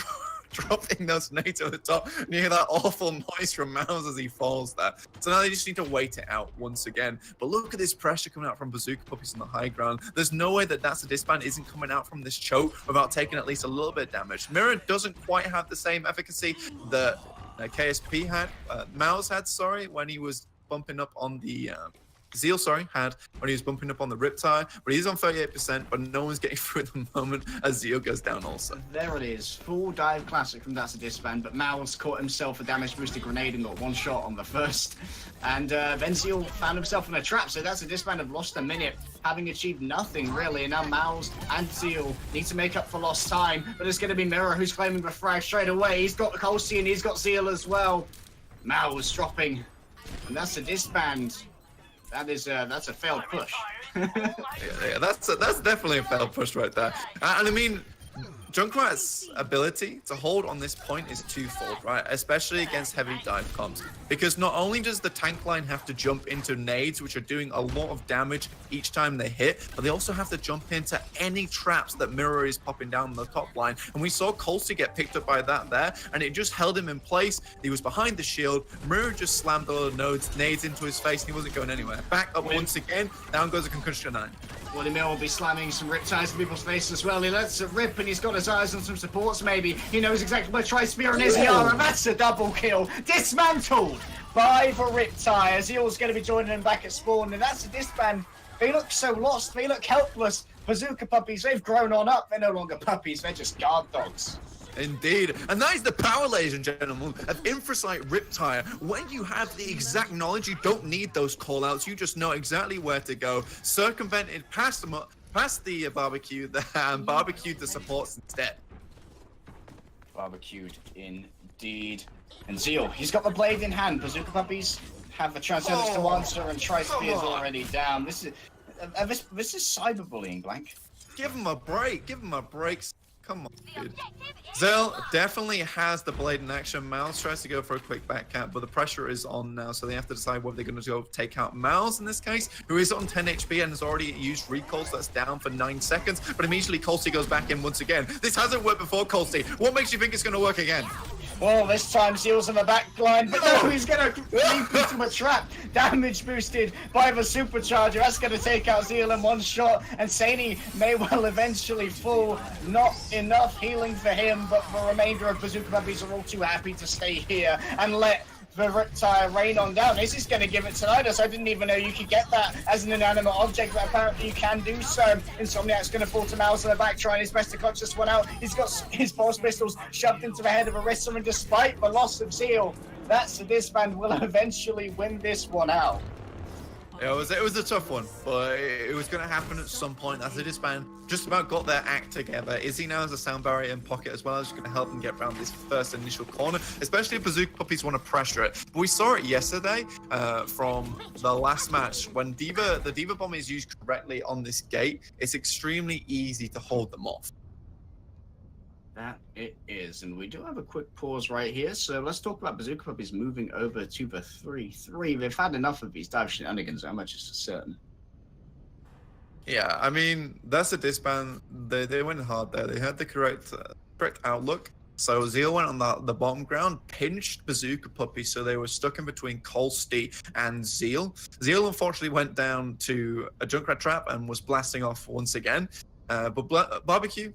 dropping those nades at the top, and you hear that awful noise from Mouse as he falls there. So now they just need to wait it out once again. But look at this pressure coming out from Bazooka Puppies on the high ground. There's no way that that's a disband isn't coming out from this choke without taking at least a little bit of damage. Mirror doesn't quite have the same efficacy that KSP had, Mouse had, when he was bumping up on the Zeal, had when he was bumping up on the Riptide, but he's on 38%, but no one's getting through at the moment as Zeal goes down also. There it is, full dive classic from That's a Disband, but Mouse caught himself a damage boosted grenade and got one shot on the first, and then Zeal found himself in a trap, so That's a Disband have lost a minute, having achieved nothing really, and now Mouse and Zeal need to make up for lost time, but it's going to be Mirror who's claiming the frag straight away. He's got the Colsty and he's got Zeal as well. Mouse dropping, and That's a Disband. That's a failed push. yeah, that's definitely a failed push right there. And I mean, Junkrat's ability to hold on this point is twofold, right? Especially against heavy dive comps. Because not only does the tank line have to jump into nades, which are doing a lot of damage each time they hit, but they also have to jump into any traps that Mirror is popping down the top line. And we saw Colsey get picked up by that there, and it just held him in place. He was behind the shield. Mirror just slammed all the nades into his face, and he wasn't going anywhere. Back up once again, down goes a concussion 9. Willie Mill will be slamming some riptides to people's faces as well. He lets it rip and he's got his eyes on some supports maybe. He knows exactly where Tri-Spear and Izzy-Ara. That's a double kill. Dismantled by the Riptide. Azil's going to be joining him back at spawn, and that's a disband. They look so lost. They look helpless. Bazooka Puppies, they've grown on up. They're no longer puppies. They're just guard dogs. Indeed. And that is the power, ladies and gentlemen, of Infrasight Riptire. When you have the exact knowledge, you don't need those call-outs. You just know exactly where to go. Circumvented past the barbecue and barbecued the supports instead. Barbecued indeed. And Zeal, he's got the blade in hand. Bazooka Puppies have the transcendence to answer, and Tri-Spear's already down. This is cyberbullying, Blank. Give him a break. Give him a break. Come on, dude. Zell definitely has the blade in action. Mouse tries to go for a quick back cap, but the pressure is on now, so they have to decide whether they're going to go take out Mouse in this case, who is on 10 HP and has already used recall, so that's down for 9 seconds. But immediately Colsey goes back in once again. This hasn't worked before, Colsey. What makes you think it's going to work again? Well, this time Zeal's in the back line, but no, he's going to leap into a trap. Damage boosted by the supercharger. That's going to take out Zeal in one shot, and Saini may well eventually fall. Not enough healing for him, but the remainder of Bazooka Puppies are all too happy to stay here and let the Riptire rain on down. This is going to give it to Nidus. I didn't even know you could get that as an inanimate object, but apparently you can do so. Insomniac's going to fall to Mouse in the back, trying his best to clutch this one out. He's got his pulse pistols shoved into the head of Arissa, and despite the loss of Zeal, that's the disband will eventually win this one out. It was a tough one, but it was going to happen at some point as the disband just about got their act together. Izzy now has a sound barrier in pocket as well, as going to help them get around this first initial corner, especially if Bazooka Puppies want to pressure it. But we saw it yesterday from the last match when the Diva Bomb is used correctly on this gate. It's extremely easy to hold them off. That it is, and we do have a quick pause right here, so let's talk about Bazooka Puppies moving over to the 3-3. They've had enough of these dive shenanigans, how much is certain. Yeah, I mean, that's a disband. They went hard there. They had the correct outlook. So Zeal went on the bottom ground, pinched Bazooka Puppy, so they were stuck in between Colsey and Zeal. Zeal unfortunately went down to a Junkrat trap and was blasting off once again. But Barbecue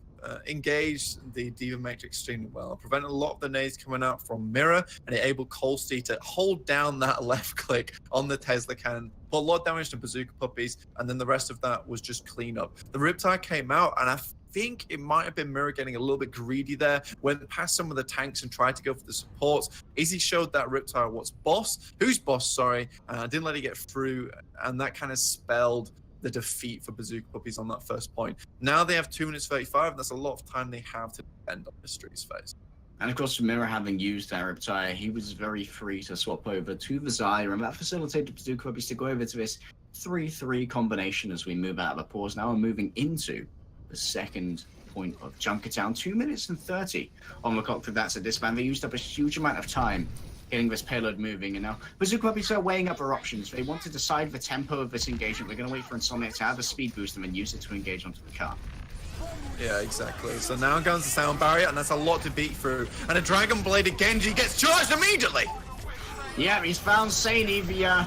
engaged the Diva Mage extremely well, prevented a lot of the nades coming out from Mirror, and it enabled Colsey to hold down that left click on the Tesla cannon, put a lot of damage to Bazooka Puppies, and then the rest of that was just cleanup. The Riptide came out, and I think it might have been Mirror getting a little bit greedy there, went past some of the tanks and tried to go for the supports. Izzy showed that Riptide who's boss, sorry, didn't let it get through, and that kind of spelled the defeat for Bazooka Puppies on that first point. Now they have 2 minutes 35, and that's a lot of time they have to defend on Mystery's face. And of course, Mirror having used that Riptire, he was very free to swap over to the Zyre, and that facilitated Bazooka Puppies to go over to this 3-3 combination as we move out of the pause. Now we're moving into the second point of Junkertown. 2 minutes and 30 on the clock for that's a disband. They used up a huge amount of time getting this payload moving, and now Bazooka Puppies are weighing up their options. They want to decide the tempo of this engagement. They're going to wait for Insomniac to have a speed boost and then use it to engage onto the car. Yeah, exactly. So now comes the sound barrier, and that's a lot to beat through. And a Dragon Bladed Genji gets charged immediately! Yeah, he's found Saini via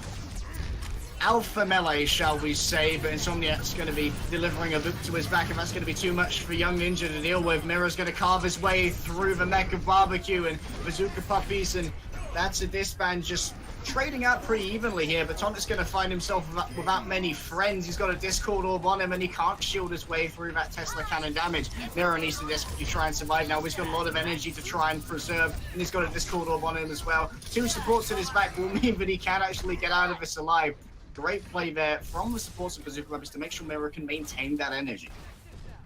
alpha melee, shall we say, but Insomniac's going to be delivering a boot to his back, and that's going to be too much for Young Ninja to deal with. Mirror's going to carve his way through the mech of Barbecue, and Bazooka Puppies, and that's a disband just trading out pretty evenly here, but Tonta's going to find himself without many friends. He's got a Discord orb on him, and he can't shield his way through that Tesla cannon damage. Mirror needs to desperately try and survive now. He's got a lot of energy to try and preserve, and he's got a Discord orb on him as well. 2 supports at his back will mean that he can actually get out of this alive. Great play there from the supports of Bazooka Puppies to make sure Mirror can maintain that energy.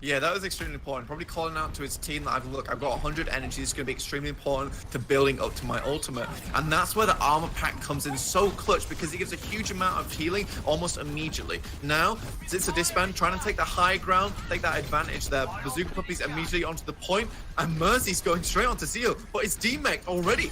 Yeah, that was extremely important. Probably calling out to his team that I've got 100 energy. It's going to be extremely important to building up to my ultimate. And that's where the armor pack comes in so clutch, because it gives a huge amount of healing almost immediately. Now, it's a Disband trying to take the high ground, take that advantage there. Bazooka Puppies immediately onto the point, and Mercy's going straight onto Zeal, but it's D-Mech already.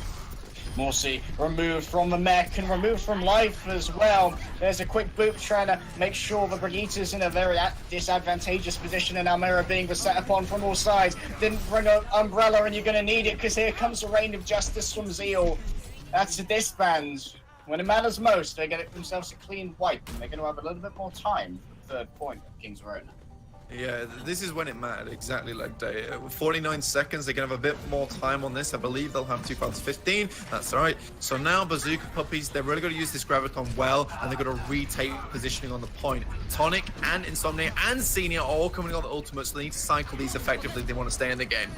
Morsi removed from the mech and removed from life as well. There's a quick boop trying to make sure the Brigitta's in a very disadvantageous position, and Almera being set upon from all sides. Didn't bring an umbrella, and you're going to need it because here comes the rain of justice from Zeal. That's a Disband. When it matters most, they get themselves a clean wipe, and they're going to have a little bit more time for the third point of King's Road. Yeah, this is when it mattered, exactly like day. 49 seconds, they can have a bit more time on this. I believe they'll have 2015. That's all right. So now Bazooka Puppies, they're really going to use this Graviton well, and they're going to retake positioning on the point. Tonic and Insomnia and Senior are all coming on the ultimate, so they need to cycle these effectively if they want to stay in the game.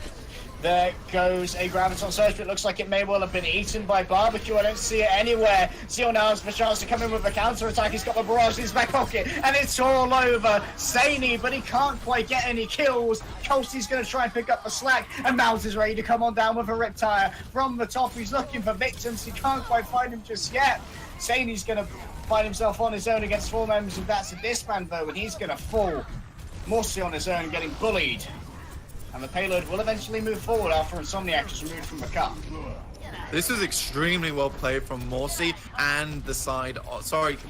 There goes a Graviton Surge, but it looks like it may well have been eaten by Barbecue. I don't see it anywhere. Zeal now has the chance to come in with a counter-attack. He's got the barrage in his back pocket, and it's all over. Saney, but he can't quite get any kills. Colsty's going to try and pick up the slack, and Mouse is ready to come on down with a Riptire from the top. He's looking for victims. He can't quite find him just yet. Saney's going to find himself on his own against 4 members of That's a Disband, though, and he's going to fall. Morsi on his own, getting bullied. And the payload will eventually move forward after Insomniac is removed from the car. This was extremely well played from Morsi and the side,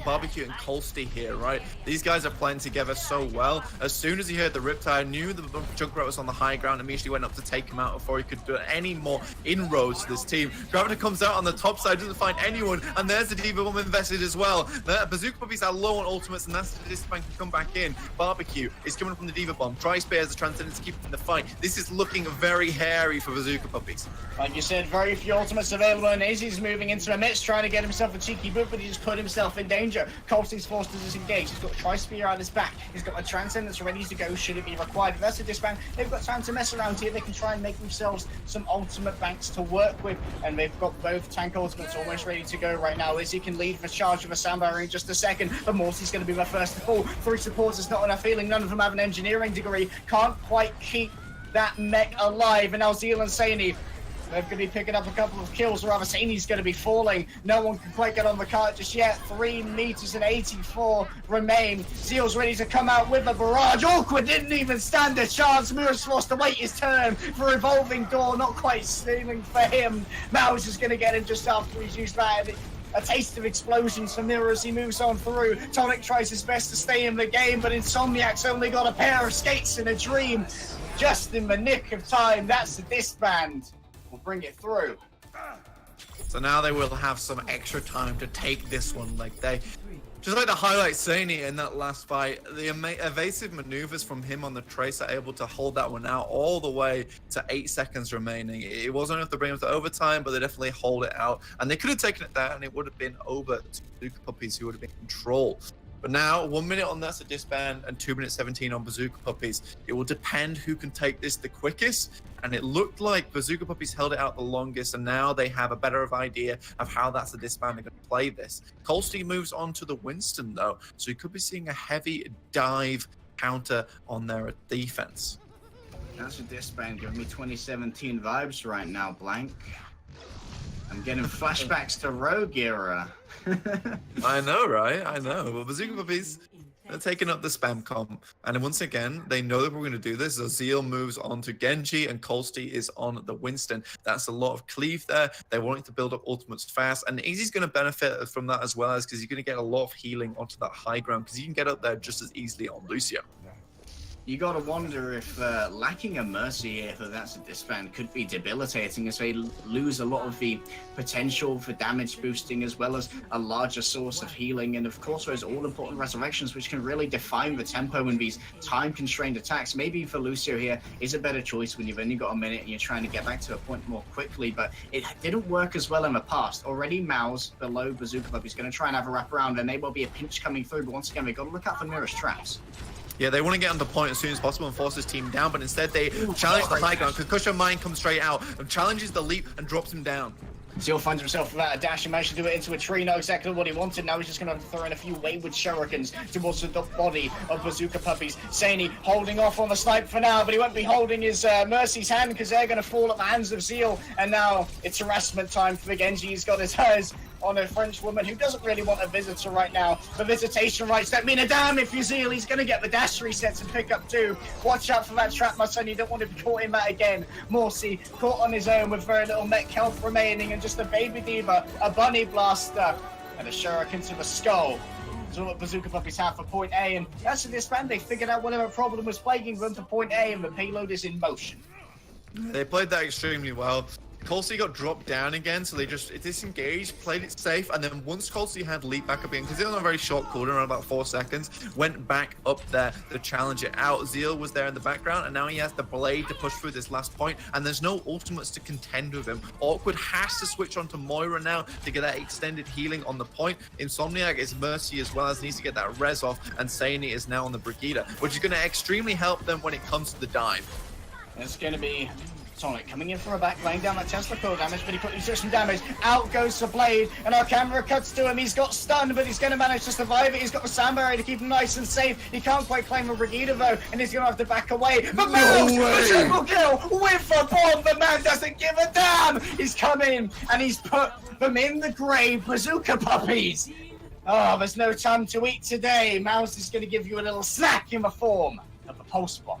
Barbecue and Colsty here, right? These guys are playing together so well. As soon as he heard the Riptide, knew the Junkrat was on the high ground, immediately went up to take him out before he could do any more inroads to this team. Gravita comes out on the top side, doesn't find anyone, and there's the Diva Bomb invested as well. The Bazooka Puppies are low on ultimates, and that's the Disband can come back in. Barbecue is coming from the Diva Bomb. Tri-Spear has the Transcendence to keep him in the fight. This is looking very hairy for Bazooka Puppies. Like you said, very few ultimates available, and Izzy's moving into the midst, trying to get himself a cheeky boot, but he just put himself in danger. Colsty's forced to disengage. He's got Tri-Spear on his back. He's got a Transcendence ready to go should it be required. If that's a Disband, they've got time to mess around here. They can try and make themselves some ultimate banks to work with, and they've got both tank ultimates almost ready to go right now. Izzy can lead the charge of a Sandbar in just a second, but Morty's going to be the first to fall. 3 supports is not enough healing. None of them have an engineering degree. Can't quite keep that mech alive, and now Zeal and Saney, they're going to be picking up a couple of kills, or rather Saney's going to be falling. No one can quite get on the cart just yet. 3 meters and 84 remain. Zeal's ready to come out with a barrage. Awkward didn't even stand a chance. Mirror's forced to wait his turn for revolving door. Not quite stealing for him. Mouse is going to get him just after he's used that. A taste of explosions for Mirror as he moves on through. Tonic tries his best to stay in the game, but Insomniac's only got a pair of skates and a dream. Just in the nick of time. That's the Disband. We'll bring it through. So now they will have some extra time to take this one. Like they, just like to highlight Saney in that last fight, the evasive maneuvers from him on the Trace are able to hold that one out all the way to 8 seconds remaining. It wasn't enough to bring them to overtime, but they definitely hold it out. And they could have taken it there, and it would have been over to Bazooka Puppies, who would have been in control. But now, 1 minute on That's a Disband and 2 minutes 17 on Bazooka Puppies. It will depend who can take this the quickest. And it looked like Bazooka Puppies held it out the longest, and now they have a better idea of how That's a Disband are going to play this. Colsty moves on to the Winston, though, so you could be seeing a heavy dive counter on their defense. That's a Disband giving me 2017 vibes right now, Blank. I'm getting flashbacks to Rogue era. I know, right? I know. But Bazooka Puppies, they're taking up the spam comp. And then once again, they know that we're going to do this. So Zeal moves on to Genji, and Colsty is on the Winston. That's a lot of cleave there. They're wanting to build up ultimates fast. And Easy's going to benefit from that as well, as because you're going to get a lot of healing onto that high ground, because you can get up there just as easily on Lucio. You gotta wonder if lacking a Mercy here for That's a Disband could be debilitating, as they lose a lot of the potential for damage boosting, as well as a larger source of healing, and of course those all-important resurrections, which can really define the tempo in these time-constrained attacks. Maybe for Lucio here is a better choice when you've only got a minute and you're trying to get back to a point more quickly, but it didn't work as well in the past. Already Mao's below Bazooka Puppy is going to try and have a wraparound, and there will be a pinch coming through, but once again, we've got to look out for Mirror's traps. Yeah, they want to get on the point as soon as possible and force this team down, but instead they challenge the high ground. Concussion Mine comes straight out and challenges the leap and drops him down. Zeal finds himself without a dash and managed to do it into a tree. Not exactly what he wanted. Now he's just going to throw in a few wayward shurikens towards the body of Bazooka Puppies. Saini holding off on the snipe for now, but he won't be holding his Mercy's hand because they're going to fall at the hands of Zeal. And now it's harassment time for Genji. He's got his eyes on a French woman who doesn't really want a visitor right now. The visitation rights don't mean a damn if you're Zeal. He's going to get the dash resets and pick up 2. Watch out for that trap, my son. You don't want to be caught in that again. Morsi caught on his own with very little mech health remaining and just a baby diva, a bunny blaster, and a shuriken to the skull. That's all that Bazooka Puppies have for point A, and that's a Disband. They figured out whatever problem was plaguing them for point A, and the payload is in motion. They played that extremely well. Colsey got dropped down again, so they just disengaged, played it safe, and then once Colsey had leap back up again, because they're on a very short cooldown, around about 4 seconds, went back up there to challenge it out. Zeal was there in the background, and now he has the blade to push through this last point, and there's no ultimates to contend with him. Awkward has to switch onto Moira now to get that extended healing on the point. Insomniac is Mercy as well, as needs to get that res off, and Saini is now on the Brigida, which is going to extremely help them when it comes to the dive. It's going to be Sonic coming in from a back, laying down that Tesla coil damage, but he quickly took some damage. Out goes the blade, and our camera cuts to him. He's got stunned, but he's going to manage to survive it. He's got the sand barrier to keep him nice and safe. He can't quite claim a Brigida, though, and he's going to have to back away. But Mills, the triple kill with the bomb. The man doesn't give a damn. He's come in, and he's put them in the grave. Bazooka Puppies. Oh, there's no time to eat today. Mouse is going to give you a little snack in the form of a pulse bomb.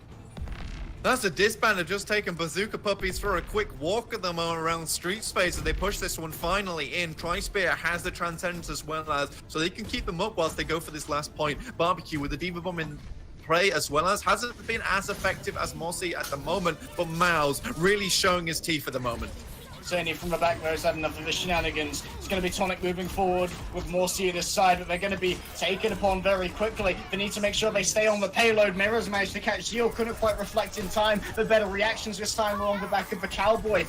That's a Disband have just taken Bazooka Puppies for a quick walk at the moment around street space, and they push this one finally in. Tri-Spear has the Transcendence as well as, so they can keep them up whilst they go for this last point. Barbecue with the Diva Bomb in play as well as, hasn't been as effective as Mossy at the moment, but Mouse really showing his teeth at the moment. Certainly from the back row, he's had enough of the shenanigans. It's going to be Tonic moving forward with Morsi at his side, but they're going to be taken upon very quickly. They need to make sure they stay on the payload. Mirrors managed to catch Zeal, couldn't quite reflect in time. The better reactions this time along the back of the Cowboy,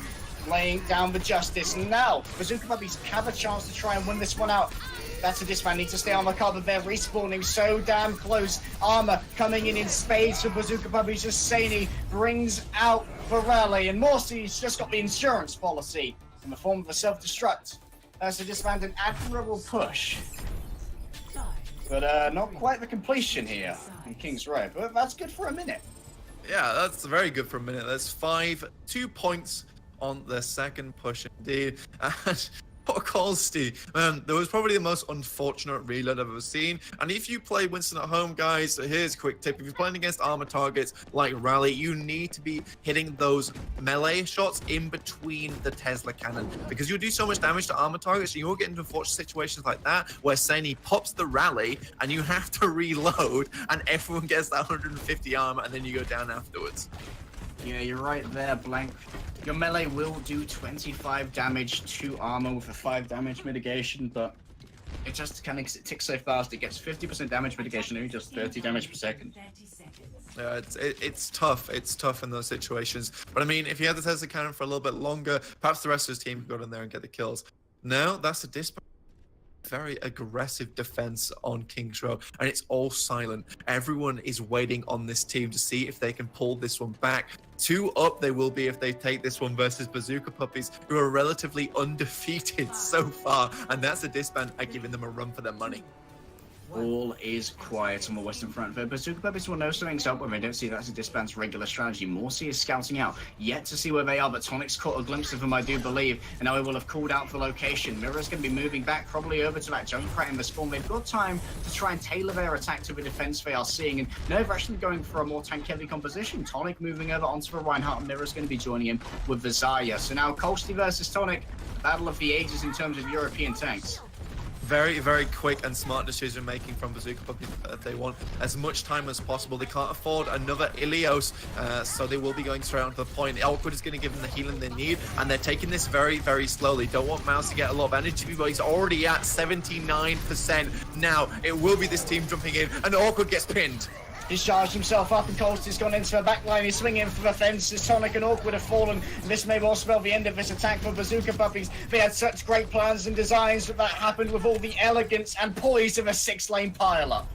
laying down the justice. And now, Bazooka Puppies have a chance to try and win this one out. That's a Disband, need to stay on the cover. They're respawning so damn close. Armor coming in spades for Bazooka Puppies. Just Saini brings out the rally, and Morsi's just got the insurance policy in the form of a self-destruct. That's a Disband, an admirable push. But not quite the completion here in King's Row, but that's good for a minute. Yeah, that's very good for a minute. There's 2 points on the second push indeed. And poor Colsty, man, that was probably the most unfortunate reload I've ever seen. And if you play Winston at home, guys, so here's a quick tip. If you're playing against armor targets like Rally, you need to be hitting those melee shots in between the Tesla cannon, because you'll do so much damage to armor targets, and you'll get into unfortunate situations like that where Saini pops the Rally and you have to reload and everyone gets that 150 armor and then you go down afterwards. Yeah, you're right there, Blank. Your melee will do 25 damage to armor with a 5 damage mitigation, but it just kind of ticks so fast. It gets 50% damage mitigation, only just 30 damage per second. Yeah, it's tough. It's tough in those situations. But I mean, if he had the Tesla cannon for a little bit longer, perhaps the rest of his team could go in there and get the kills. No, that's a Disband. Very aggressive defense on King's Row, and it's all silent. Everyone is waiting on this team to see if they can pull this one back. 2 up they will be if they take this one versus Bazooka Puppies, who are relatively undefeated so far, and that's a Disband giving them a run for their money. All is quiet on the Western Front, but Bazooka Puppies will know something's up when they don't see that's a Disband's regular strategy. Morsi is scouting out, yet to see where they are, but Tonic's caught a glimpse of them, I do believe, and now he will have called out for location. Mirror's going to be moving back, probably over to that Junkrat in the spawn. They've got time to try and tailor their attack to the defense they are seeing, and no, they're actually going for a more tank-heavy composition. Tonic moving over onto the Reinhardt, and Mirror's going to be joining him with the Zarya. So now Colsty versus Tonic, battle of the ages in terms of European tanks. Very, very quick and smart decision making from Bazooka Puppies. They want as much time as possible. They can't afford another Ilios, so they will be going straight onto the point. Awkward is going to give them the healing they need, and they're taking this very, very slowly. Don't want Mouse to get a lot of energy, but he's already at 79%. Now, it will be this team jumping in, and Awkward gets pinned. He's charged himself up, and Colsty's gone into the back line. He's swinging for the fences. Tonic and Awkward have fallen. This may well spell the end of this attack for Bazooka Puppies. They had such great plans and designs, but that happened with all the elegance and poise of a 6-lane pile-up.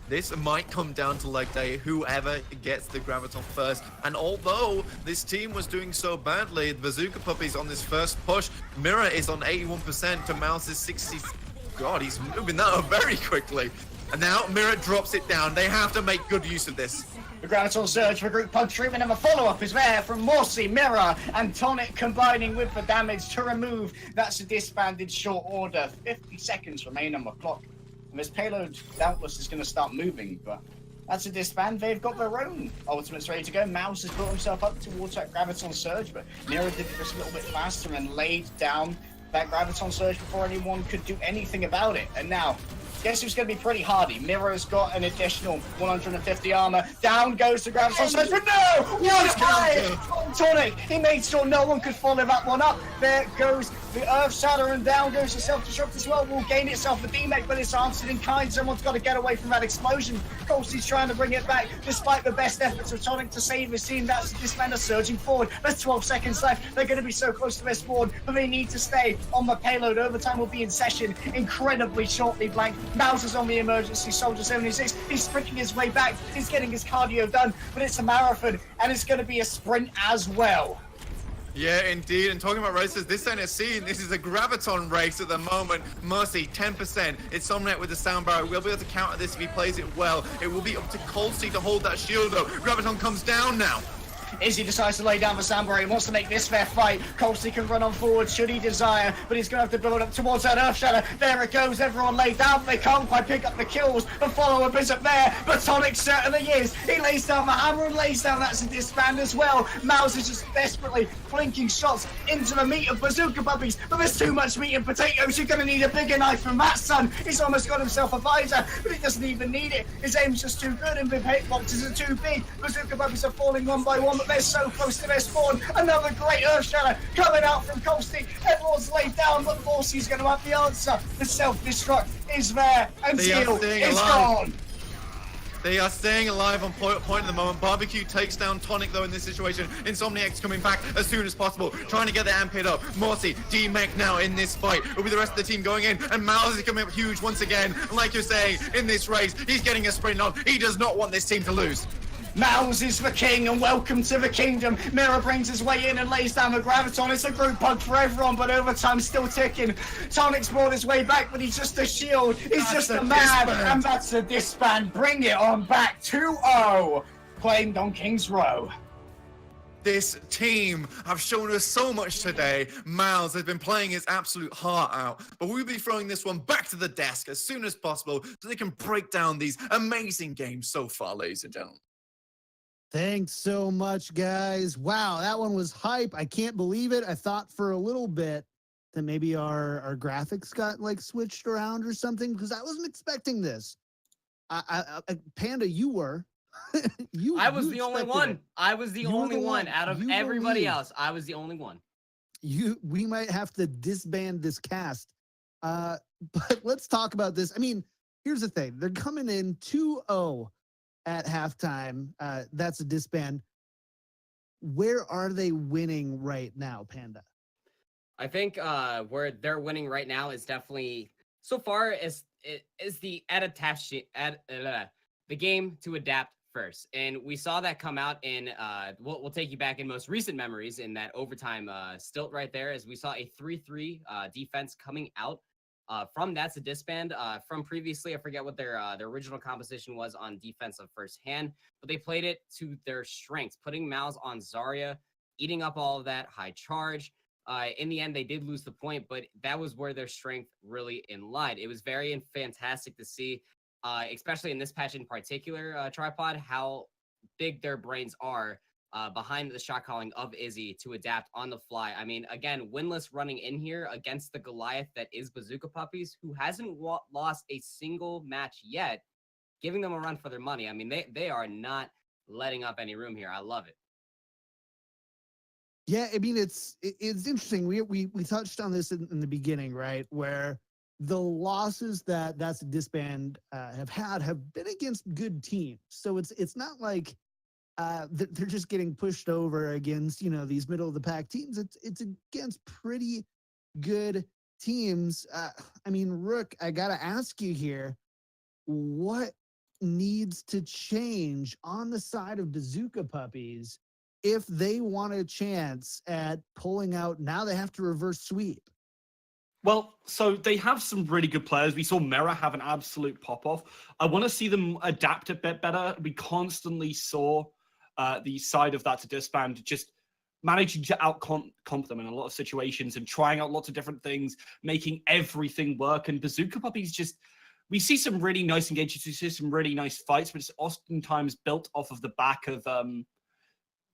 This might come down to leg day, whoever gets the Graviton first. And although this team was doing so badly, Bazooka Puppies on this first push, Mirror is on 81% to Mouse's 60. God, he's moving that up very quickly. And now Mirror drops it down. They have to make good use of this. The Graviton surge for group punch treatment, and a follow-up is there from Morsi, Mirror, and Tonic combining with the damage to remove. That's a disbanded short order. 50 seconds remain on the clock. And this payload doubtless is going to start moving, but that's a disband. They've got their own ultimates ready to go. Mouse has built himself up towards that Graviton surge, but Mirror did it just a little bit faster and laid down that Graviton surge before anyone could do anything about it. And now, guess who's going to be pretty hardy? Mirror's got an additional 150 armor. Down goes the Graviton surge, but no! What high! Tonic, he made sure no one could follow that one up. There goes the Earth Shatter, and down goes the self-destruct as well. Will gain itself a D-Mech, but it's answered in kind. Someone's got to get away from that explosion. Colsty's trying to bring it back, despite the best efforts of Tonic to save his team. That's the Disband surging forward. There's 12 seconds left. They're going to be so close to their spawn, but they need to stay on the payload. Overtime will be in session incredibly shortly. Blank. Mouse is on the emergency. Soldier 76. He's sprinting his way back. He's getting his cardio done, but it's a marathon, and it's going to be a sprint as well. Yeah, indeed. And talking about races, this ain't a scene. This is a Graviton race at the moment. Mercy, 10%. It's Somnet with the sound barrier. We'll be able to counter this if he plays it well. It will be up to Colsey to hold that shield though. Graviton comes down now. Izzy decides to lay down the Samurai. He wants to make this fair fight. Colsey can run on forward should he desire, but he's going to have to build up towards that Earth Shatter. There it goes. Everyone laid down. They can't quite pick up the kills. The follow-up isn't there, but Tonic certainly is. He lays down the hammer and lays down that's a disband as well. Mouse is just desperately flinking shots into the meat of Bazooka Puppies, but there's too much meat and potatoes. You're going to need a bigger knife from that, son. He's almost got himself a visor, but he doesn't even need it. His aim's just too good and the hitboxes are too big. Bazooka Puppies are falling one by one, but they're so close to their spawn. Another great Earth Shatter coming out from Colsey. Everyone's laid down, but Morsy's going to have the answer. The self-destruct is there, and Teal is gone. They are staying alive on point at the moment. Barbecue takes down Tonic though in this situation. Insomniac's coming back as soon as possible, trying to get the amp hit up. Morsi, D-Mech now in this fight. Will be the rest of the team going in, and Miles is coming up huge once again. And like you're saying, in this race, he's getting a sprint on. He does not want this team to lose. Mouse is the king, and welcome to the kingdom. Mirror brings his way in and lays down the Graviton. It's a group punch for everyone, but overtime's still ticking. Tonic's brought his way back, but he's just a shield. He's just a man, and that's a disband. Bring it on back. 2-0, claimed on King's Row. This team have shown us so much today. Miles has been playing his absolute heart out, but we'll be throwing this one back to the desk as soon as possible so they can break down these amazing games so far, ladies and gentlemen. Thanks so much, guys. Wow, that one was hype. I can't believe it. I thought for a little bit that maybe our graphics got like switched around or something, because I wasn't expecting this. Panda, you were. I was the only one. I was the only one out of everybody else. I was the only one. We might have to disband this cast. But let's talk about this. I mean, here's the thing. They're coming in 2-0 at halftime. That's a disband. Where are they winning right now, Panda? I think where they're winning right now is definitely so far is the adaptation, the game to adapt first, and we saw that come out in we'll take you back in most recent memories in that overtime stilt right there, as we saw a 3-3 defense coming out. From that's a disband. From previously, I forget what their original composition was on defensive first hand, but they played it to their strengths, putting Mouse on Zarya, eating up all of that high charge. In the end, they did lose the point, but that was where their strength really lied. It was very fantastic to see, especially in this patch in particular, Tripod, how big their brains are behind the shot calling of Izzy to adapt on the fly. I mean, again, winless running in here against the Goliath that is Bazooka Puppies, who hasn't lost a single match yet, giving them a run for their money. I mean, they are not letting up any room here. I love it. Yeah, I mean, it's interesting. We touched on this in the beginning, right? Where the losses that's a disband have been against good teams. So it's not like they're just getting pushed over against, these middle of the pack teams. It's against pretty good teams. I mean, Rook, I gotta ask you here, what needs to change on the side of Bazooka Puppies if they want a chance at pulling out? Now they have to reverse sweep. Well, so they have some really good players. We saw Mira have an absolute pop-off. I want to see them adapt a bit better. We constantly saw the side of that to Disband just managing to out-comp them in a lot of situations and trying out lots of different things, making everything work. And Bazooka Puppies just, we see some really nice engagements, we see some really nice fights, but it's oftentimes built off of the back of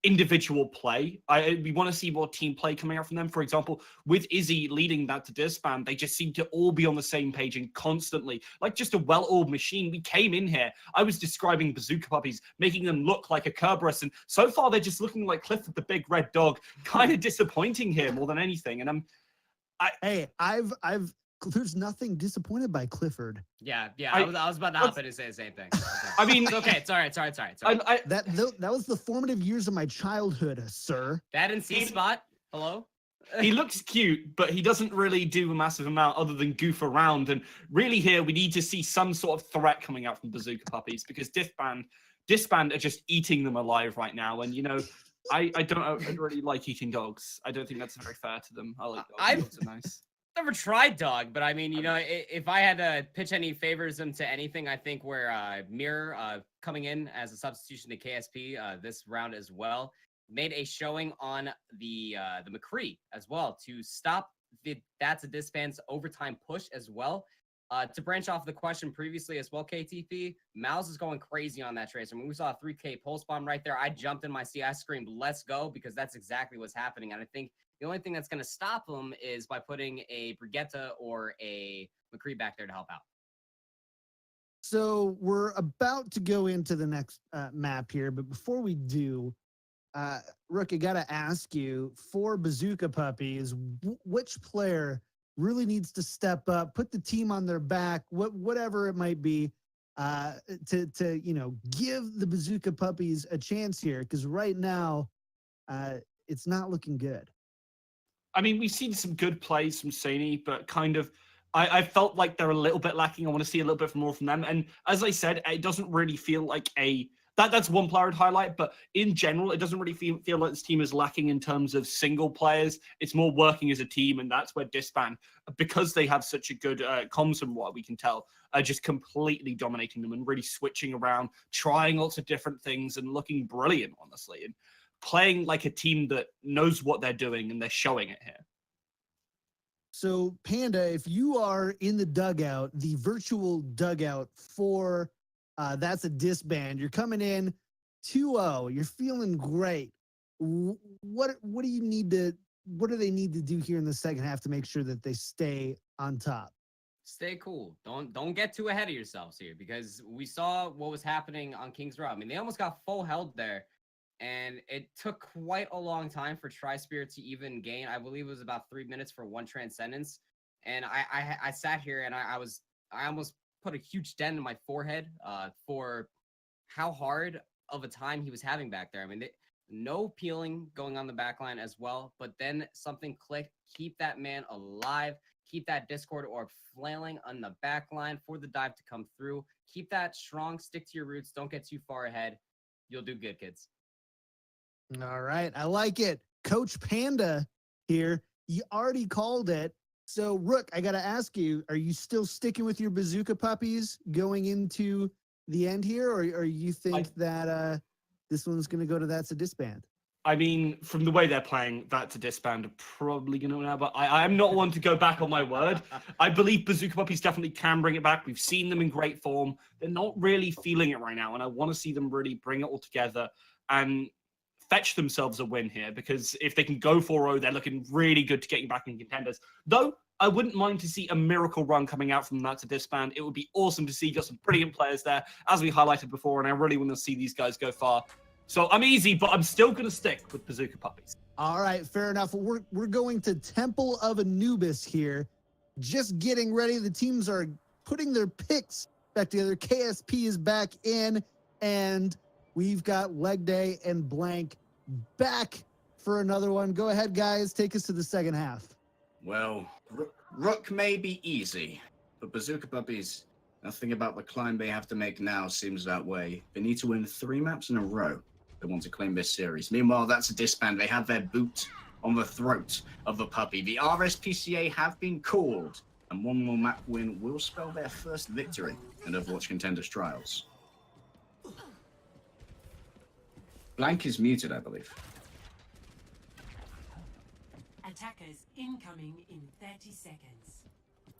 individual play. We want to see more team play coming out from them. For example, with Izzy leading that to Disband, they just seem to all be on the same page and constantly, like just a well-oiled machine. We came in here, I was describing Bazooka Puppies, making them look like a Kerberos, and so far they're just looking like Clifford the Big Red Dog. Kind of disappointing here more than anything. And there's nothing disappointed by Clifford. Yeah. I was about to hop in and say the same thing. Okay. I mean, it's okay. It's all right. Sorry. That was the formative years of my childhood, sir. That and C-Spot. Hello? He looks cute, but he doesn't really do a massive amount other than goof around. And really here, we need to see some sort of threat coming out from Bazooka Puppies, because Disband are just eating them alive right now. And, you know, I don't really like eating dogs. I don't think that's very fair to them. I like dogs. Dogs are nice. Never tried dog, but I mean, you know, if I had to pitch any favorism to anything, I think where Mir coming in as a substitution to KSP this round as well made a showing on the McCree as well to stop that's a Disband's overtime push as well. To branch off the question previously as well, KTP, Mouse is going crazy on that tracer. I mean, we saw a 3K pulse bomb right there. I jumped in my seat. I screamed, "Let's go," because that's exactly what's happening. And I think the only thing that's going to stop them is by putting a Brigitte or a McCree back there to help out. So we're about to go into the next map here, but before we do, Rook, I got to ask you, for Bazooka Puppies, which player really needs to step up, put the team on their back, whatever it might be, to you know, give the Bazooka Puppies a chance here? Because right now, it's not looking good. I mean, we've seen some good plays from Sony, but kind of, I felt like they're a little bit lacking. I want to see a little bit more from them. And as I said, it doesn't really feel like that's one player I'd highlight, but in general, it doesn't really feel like this team is lacking in terms of single players. It's more working as a team, and that's where Disband, because they have such a good comms from what we can tell, are just completely dominating them and really switching around, trying lots of different things and looking brilliant, honestly. And playing like a team that knows what they're doing, and they're showing it here. So, Panda, if you are in the dugout, the virtual dugout for that's a Disband, you're coming in 2-0, you're feeling great. What do they need to do here in the second half to make sure that they stay on top? Stay cool. Don't get too ahead of yourselves here, because we saw what was happening on King's Row. I mean, they almost got full held there. And it took quite a long time for Tri-Spirit to even gain. I believe it was about 3 minutes for one Transcendence. And I sat here and I almost put a huge dent in my forehead for how hard of a time he was having back there. I mean, no peeling going on the back line as well, but then something clicked. Keep that man alive. Keep that Discord orb flailing on the back line for the dive to come through. Keep that strong. Stick to your roots. Don't get too far ahead. You'll do good, kids. All right. I like it. Coach Panda here. You already called it. So, Rook, I got to ask you, are you still sticking with your Bazooka Puppies going into the end here, or you think that this one's going to go to that's a Disband? I mean, from the way they're playing, that's a Disband, probably going to win out, but I'm not one to go back on my word. I believe Bazooka Puppies definitely can bring it back. We've seen them in great form. They're not really feeling it right now, and I want to see them really bring it all together and fetch themselves a win here, because if they can go 4-0, they're looking really good to getting back in contenders. Though, I wouldn't mind to see a miracle run coming out from that to Disband. It would be awesome to see. Got some brilliant players there, as we highlighted before, and I really want to see these guys go far. So I'm easy, but I'm still going to stick with Bazooka Puppies. All right, fair enough. We're going to Temple of Anubis here. Just getting ready. The teams are putting their picks back together. KSP is back in, and we've got Leg Day and Blank back for another one. Go ahead, guys. Take us to the second half. Well, Rook may be easy, but Bazooka Puppies, Nothing about the climb they have to make now seems that way. They need to win 3 maps in a row. They want to claim this series. Meanwhile, that's a Disband. They have their boot on the throat of the puppy. The RSPCA have been called, and one more map win will spell their first victory in Overwatch Contenders Trials. Blank is muted, I believe. Attackers incoming in 30 seconds.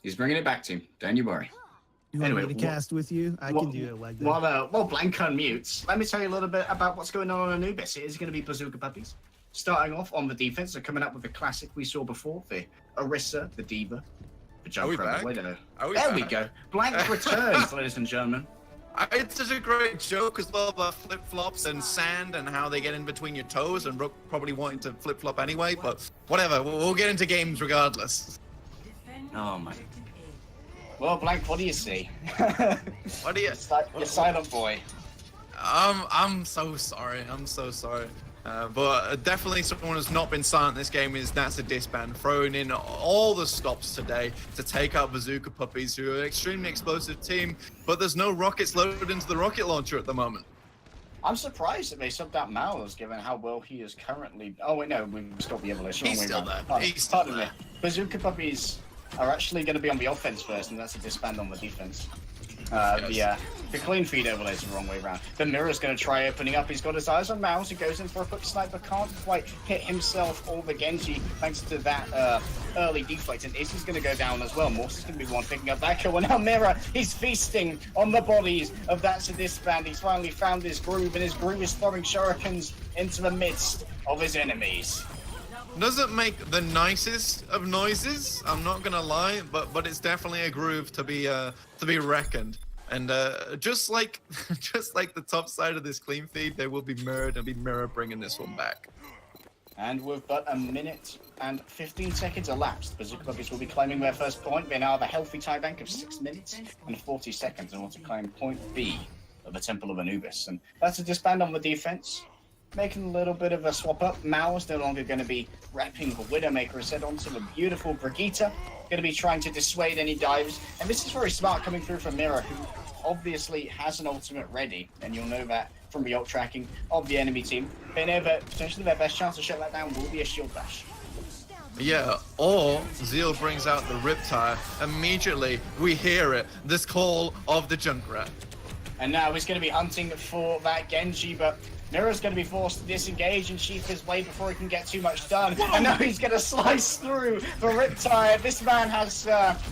He's bringing it back to him. Don't you worry. You want Anyway, me to cast with you? I can do it like that. While Blank unmutes, let me tell you a little bit about what's going on Anubis. It is going to be Bazooka Puppies. Starting off on the defense, they're coming up with the classic we saw before, the Orisa, the Diva, the Junkrat, the Widow. There we go. Blank returns, ladies and gentlemen. It's just a great joke as well about flip-flops and sand and how they get in between your toes and Rook probably wanting to flip-flop anyway, but whatever, we'll get into games regardless. Oh my. Well, Blank, what do you see? What do you... You're silent boy. I'm so sorry. I'm so sorry. But definitely someone who's not been silent in this game that's a Disband, throwing in all the stops today to take out Bazooka Puppies, who are an extremely explosive team, but there's no rockets loaded into the rocket launcher at the moment. I'm surprised that they subbed out Miles, given how well he is currently... Oh, wait, no, we've stopped the evolution. He's still there. He's still Pardon me. there. Bazooka Puppies are actually going to be on the offense first, and that's a Disband on the defense. The clean feed overlay is the wrong way around. The Mirror's going to try opening up. He's got his eyes on Mouse. He goes in for a quick snipe, but can't quite hit himself or the Genji thanks to that early deflect. And Izzy's going to go down as well. Morse is going to be the one picking up that kill. And now Mirror, he's feasting on the bodies of that Disband. He's finally found his groove, and his groove is throwing shurikens into the midst of his enemies. Doesn't make the nicest of noises, I'm not gonna lie, but it's definitely a groove to be reckoned. And just like the top side of this clean feed, there will be Mirror bringing this one back. And with but a minute and 15 seconds elapsed, Bazooka Puppies will be claiming their first point. They now have a healthy tie bank of 6 minutes and 40 seconds and want to claim point B of the Temple of Anubis. And that's a Disband on the defense. Making a little bit of a swap up. Mao's no longer going to be wrapping the Widowmaker instead onto the beautiful Brigitte. Going to be trying to dissuade any dives. And this is very smart coming through from Mirror, who obviously has an ultimate ready. And you'll know that from the ult tracking of the enemy team. They know that potentially their best chance to shut that down will be a shield bash. Yeah, or Zeal brings out the Riptire. Immediately, we hear it. This call of the Junkrat. And now he's going to be hunting for that Genji, but Mirror's going to be forced to disengage and sheath his blade before he can get too much done. And now he's going to slice through the Riptire. This man has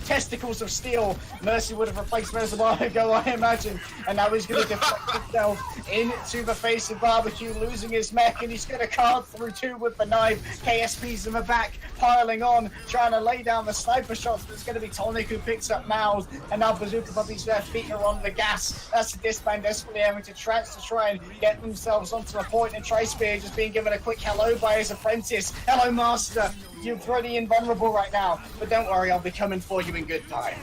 testicles of steel. Mercy would have replaced those a while ago, I imagine. And now he's going to deflect himself into the face of Barbecue, losing his mech, and he's going to card through two with the knife. KSP's in the back, piling on, trying to lay down the sniper shots. But it's going to be Tonic who picks up Mouse. And now Bazooka Puppies, their feet are on the gas. That's the Disband desperately having to try and get themselves onto a point, and Tri-Spear just being given a quick hello by his apprentice. Hello, Master. You're pretty invulnerable right now, but don't worry, I'll be coming for you in good time.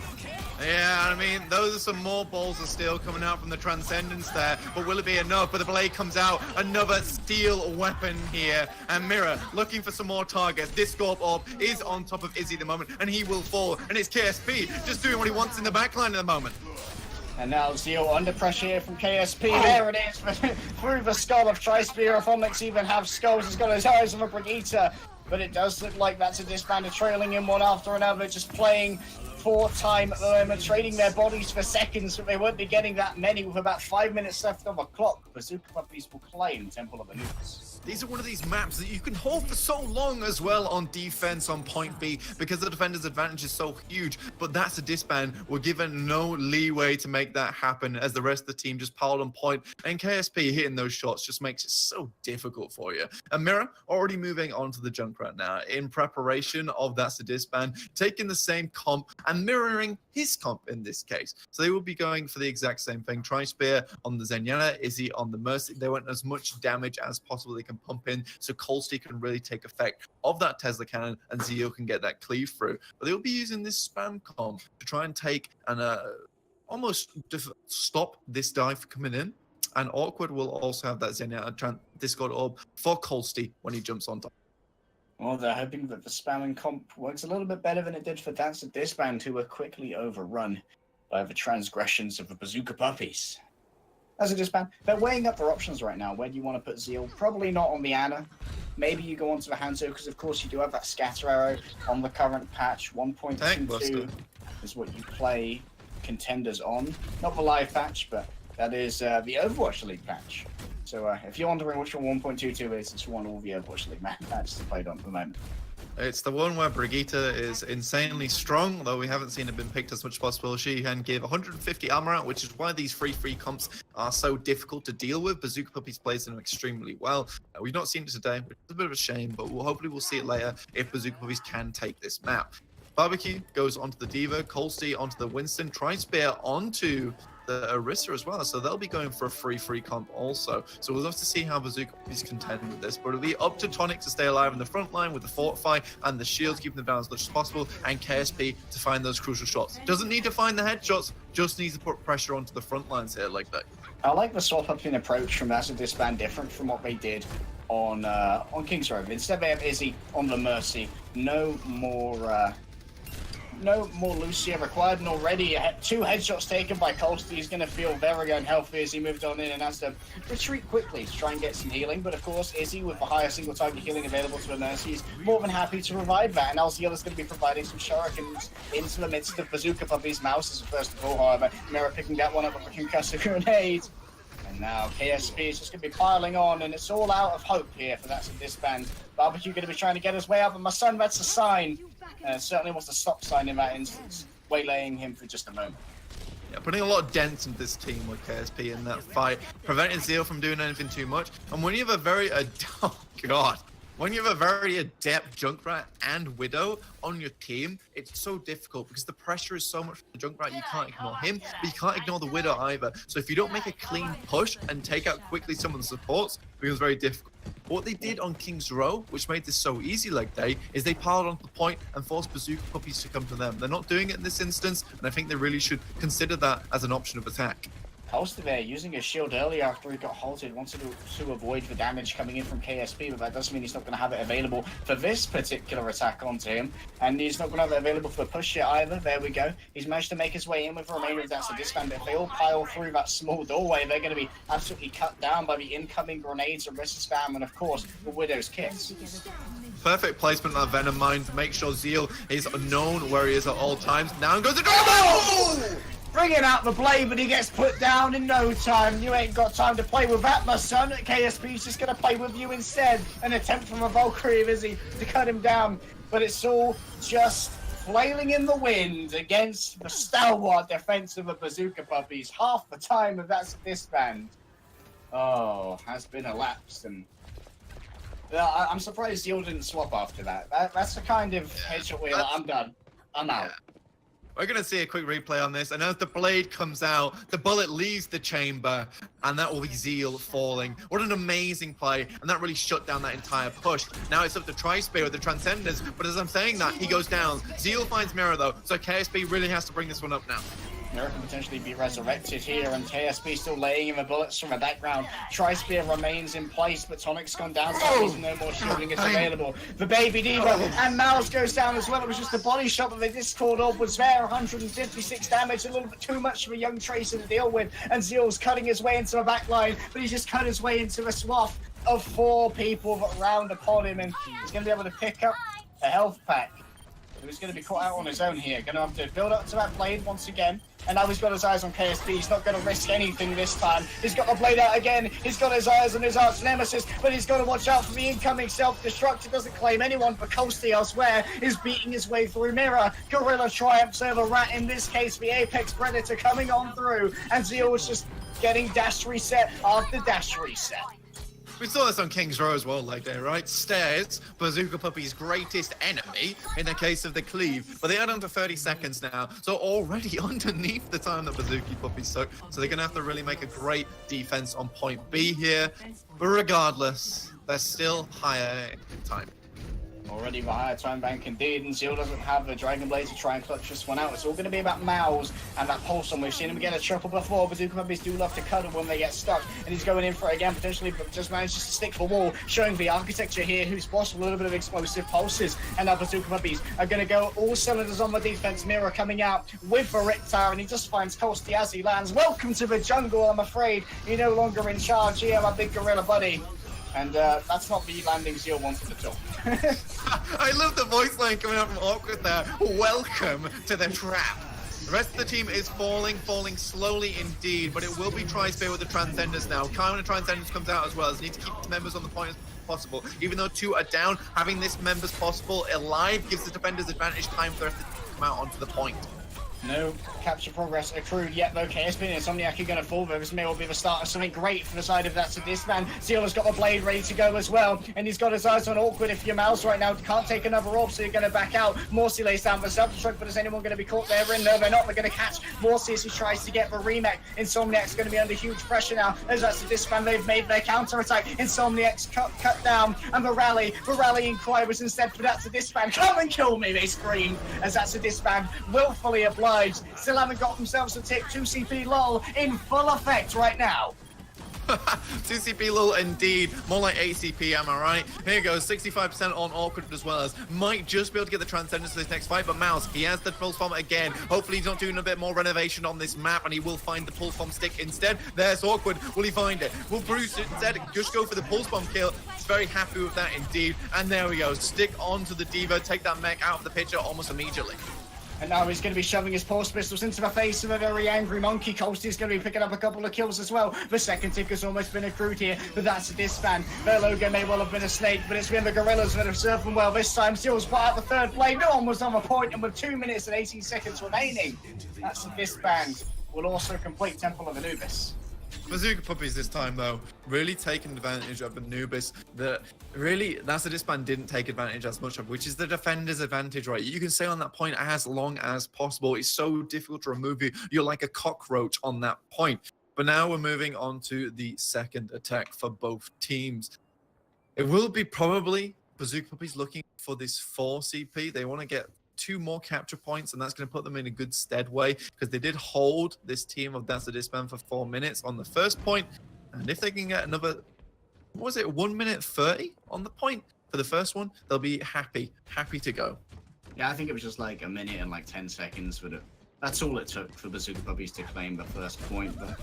Yeah, I mean, those are some more balls of steel coming out from the Transcendence there, but will it be enough? But the blade comes out, another steel weapon here, and Mirror looking for some more targets. This Scorp Orb is on top of Izzy at the moment, and he will fall, and it's KSP just doing what he wants in the backline at the moment. And now Zeal under pressure here from KSP. There it is, through the skull of Tri-Spear. If Onyx even have skulls, he's got his eyes on a Brigitte. But it does look like that's a Disband trailing him one after another, just playing for time at the moment, trading their bodies for seconds, but they won't be getting that many with about 5 minutes left on the clock. Bazooka Puppies will claim Temple of Anubis. These are one of these maps that you can hold for so long as well on defense on point B because the defender's advantage is so huge. But that's a Disband. We're given no leeway to make that happen as the rest of the team just piled on point. And KSP hitting those shots just makes it so difficult for you. And Mirror already moving on to the Junkrat now in preparation of that's a Disband, taking the same comp and mirroring his comp in this case. So they will be going for the exact same thing. Tri-Spear on the Zenyatta, Izzy on the Mercy. They want as much damage as possible they can pump in so Colsty can really take effect of that Tesla cannon and Zeal can get that cleave through. But they'll be using this spam comp to try and take and almost stop this dive coming in. And Awkward will also have that Zenyatta Discord Orb for Colsty when he jumps on top. Well, they're hoping that the spamming comp works a little bit better than it did for That's a Disband, who were quickly overrun. by the transgressions of the Bazooka Puppies. As a disband, they're weighing up their options right now. Where do you want to put Zeal? Probably not on the Ana. Maybe you go onto the Hanzo, because of course you do have that scatter arrow on the current patch. 1.22 is what you play Contenders on. Not the live patch, but that is the Overwatch League patch. So if you're wondering which one 1.22 is, it's one all the Overwatch League patches played on at the moment. It's the one where Brigitte is insanely strong, though we haven't seen it been picked as much as possible. She can give 150 armor out, which is why these free comps are so difficult to deal with. Bazooka Puppies plays them extremely well. We've not seen it today, which is a bit of a shame, but hopefully we'll see it later if Bazooka Puppies can take this map. Barbecue goes onto the Diva, Colsey onto the Winston, Tri-Spear onto the Orisa as well, so they'll be going for a free comp also. So we'll love to see how Bazooka is contend with this, but it'll be up to Tonic to stay alive in the front line with the Fortify and the shields, keeping them down as much as possible, and KSP to find those crucial shots. Doesn't need to find the headshots, just needs to put pressure onto the front lines here like that. I like the swap up in approach from As a Disband, different from what they did on King's Road. Instead they have Izzy on the Mercy, no more Lucia required, and already 2 headshots taken by Colsey. He's going to feel very unhealthy as he moved on in and has to retreat quickly to try and get some healing. But of course, Izzy, with the higher single target healing available to the Mercy, is more than happy to provide that. And LCL is going to be providing some shurikens into the midst of Bazooka Puppies' mouse as a first of all. However, Mira picking that one up with a concussive grenade. And now KSP is just going to be piling on, and it's all out of hope here for That's a Disband. Barbecue going to be trying to get his way up, but my son, that's a sign. Certainly wants to stop sign in that instance, waylaying him for just a moment. Yeah, putting a lot of dents into this team with KSP in that fight, preventing Zeal from doing anything too much. And when you have a very, oh god, when you have a very adept Junkrat and Widow on your team, it's so difficult because the pressure is so much for the Junkrat, you can't ignore him, but you can't ignore the Widow either. So if you don't make a clean push and take out quickly some of the supports, it becomes very difficult. What they did on King's Row, which made this so easy like day, is they piled onto the point and forced Bazooka Puppies to come to them. They're not doing it in this instance, and I think they really should consider that as an option of attack. Holster there using his shield earlier after he got halted, wanted to avoid the damage coming in from KSP, but that doesn't mean he's not going to have it available for this particular attack onto him, and he's not going to have it available for the push yet either. There we go. He's managed to make his way in with the remainder of That's a Disband. If they all pile through that small doorway, they're going to be absolutely cut down by the incoming grenades and Rissa spam, and of course, the Widow's kits. Perfect placement of that Venom Mine to make sure Zeal is known where he is at all times. Now goes the doorbell! Bringing out the blade, but he gets put down in no time. You ain't got time to play with that, my son. KSP's just going to play with you instead. An attempt from a Valkyrie of Izzy to cut him down, but it's all just flailing in the wind against the stalwart defense of the Bazooka Puppies. Half the time of That's a Disband. Oh, has been elapsed, and I'm surprised Zeal didn't swap after that. That's the kind of headshot where I'm done. I'm out. We're going to see a quick replay on this, and as the blade comes out, the bullet leaves the chamber, and that will be Zeal falling. What an amazing play, and that really shut down that entire push. Now it's up to Tri-Spear with the Transcendence, but as I'm saying that, he goes down. Zeal finds Mira, though, so KSP really has to bring this one up now. Mira can potentially be resurrected here, and KSP still laying in the bullets from the background. Tri-Spear remains in place, but Tonic's gone down, so no more shielding is available. The Baby Diva and Mouse goes down as well. It was just a body shot, but the Discord orb was there. 156 damage, a little bit too much for a young Tracer to deal with, and Zeal's cutting his way into the back line, but he's just cut his way into the swath of 4 people that round upon him, and he's going to be able to pick up a health pack. He's going to be caught out on his own here. Going to have to build up to that blade once again. And now he's got his eyes on KSP. He's not going to risk anything this time. He's got the blade out again. He's got his eyes on his arch nemesis, but he's got to watch out for the incoming self-destruct. It doesn't claim anyone, but Colsey elsewhere is beating his way through Mira. Gorilla triumphs over Rat, in this case, the Apex Predator coming on through. And Zeal was just getting dash reset after dash reset. We saw this on King's Row as well, like that, right? Stairs, Bazooka Puppy's greatest enemy in the case of the cleave. But they are down to 30 seconds now, so already underneath the time that Bazooka Puppies took. So they're going to have to really make a great defense on point B here. But regardless, they're still higher in time. Already the higher time bank indeed, and Zeal doesn't have a Dragon Blade to try and clutch this one out. It's all going to be about Mouse and that pulse on. We've seen him get a triple before. Bazooka Puppies do love to cuddle when they get stuck, and he's going in for it again potentially, but just manages to stick the wall, showing the architecture here, who's possible, a little bit of explosive pulses. And now Bazooka Puppies are going to go all cylinders on the defense. Mira coming out with the Riptire, and he just finds Toasty as he lands. Welcome to the jungle, I'm afraid. You're no longer in charge here, my big gorilla buddy. And that's not the landing Zeal wanted at all. I love the voice line coming out from Awkward there. Welcome to the trap. The rest of the team is falling slowly indeed, but it will be Tri-Spear with the Transcenders now. When the Transcenders comes out as well, they need to keep the members on the point as possible. Even though 2 are down, having this members possible alive gives the defenders advantage time for the rest of the team to come out onto the point. No capture progress accrued yet, though. KSP and Insomniac are going to fall, though. This may well be the start of something great for the side of that to Disband. Zeal has got the blade ready to go as well, and he's got his eyes on Awkward. If you're Mouse right now, can't take another orb, so you're going to back out. Morsi lays down for self-destruct, but is anyone going to be caught there? In? No, they're not. They're going to catch Morsi as he tries to get the remake. Insomniac's going to be under huge pressure now, as that's the Disband. They've made their counter-attack. Insomniac's cut down, and the rallying cry was instead for that to Disband. Come and kill me, they scream, as that's a Disband, willfully obliged. Still haven't got themselves a tick. 2CP LOL in full effect right now. 2CP lull indeed, more like 8CP, am I right? Here goes, 65% on Awkward as well, as might just be able to get the Transcendence to this next fight, but Mouse, he has the Pulse Bomb again. Hopefully he's not doing a bit more renovation on this map, and he will find the Pulse Bomb stick instead. There's Awkward, will he find it? Will Bruce instead just go for the Pulse Bomb kill? He's very happy with that indeed, and there we go, stick onto the Diva, take that mech out of the picture almost immediately. And now he's going to be shoving his pulse pistols into the face of a very angry monkey. Coasty's going to be picking up a couple of kills as well. The second tick has almost been accrued here, but that's a Disband. Their logo may well have been a snake, but it's been the Gorillas that have served them well this time. Zeal's put out the third blade. No one was on the point, and with 2 minutes and 18 seconds remaining, that's a Disband. Will also complete Temple of Anubis. Bazooka Puppies this time, though, really taking advantage of Anubis. That really, that's a Disband didn't take advantage as much of, which is the defender's advantage, right? You can stay on that point as long as possible. It's so difficult to remove you. You're like a cockroach on that point. But now we're moving on to the second attack for both teams. It will be probably Bazooka Puppies looking for this 4 CP. They want to get 2 more capture points, and that's going to put them in a good stead way, because they did hold this team of That's the Disband for 4 minutes on the first point, and if they can get another, what was it, 1 minute 30 on the point for the first one, they'll be happy to go. Yeah, I think it was just like a minute and like 10 seconds for that's all it took for Bazooka Puppies to claim the first point, but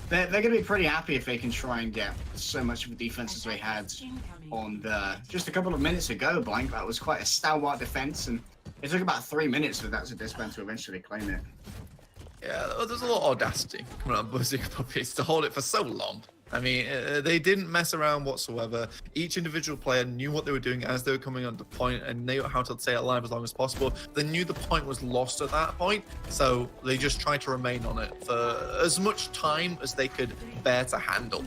they're going to be pretty happy if they can try and get so much of the defense as they had on just a couple of minutes ago. Blank, that was quite a stalwart defense, and it took about 3 minutes for That's a Disband to eventually claim it. Yeah, there's a lot of audacity coming out of Bazooka Puppies to hold it for so long. I mean, they didn't mess around whatsoever. Each individual player knew what they were doing as they were coming on the point, and knew how to stay alive as long as possible. They knew the point was lost at that point, so they just tried to remain on it for as much time as they could bear to handle.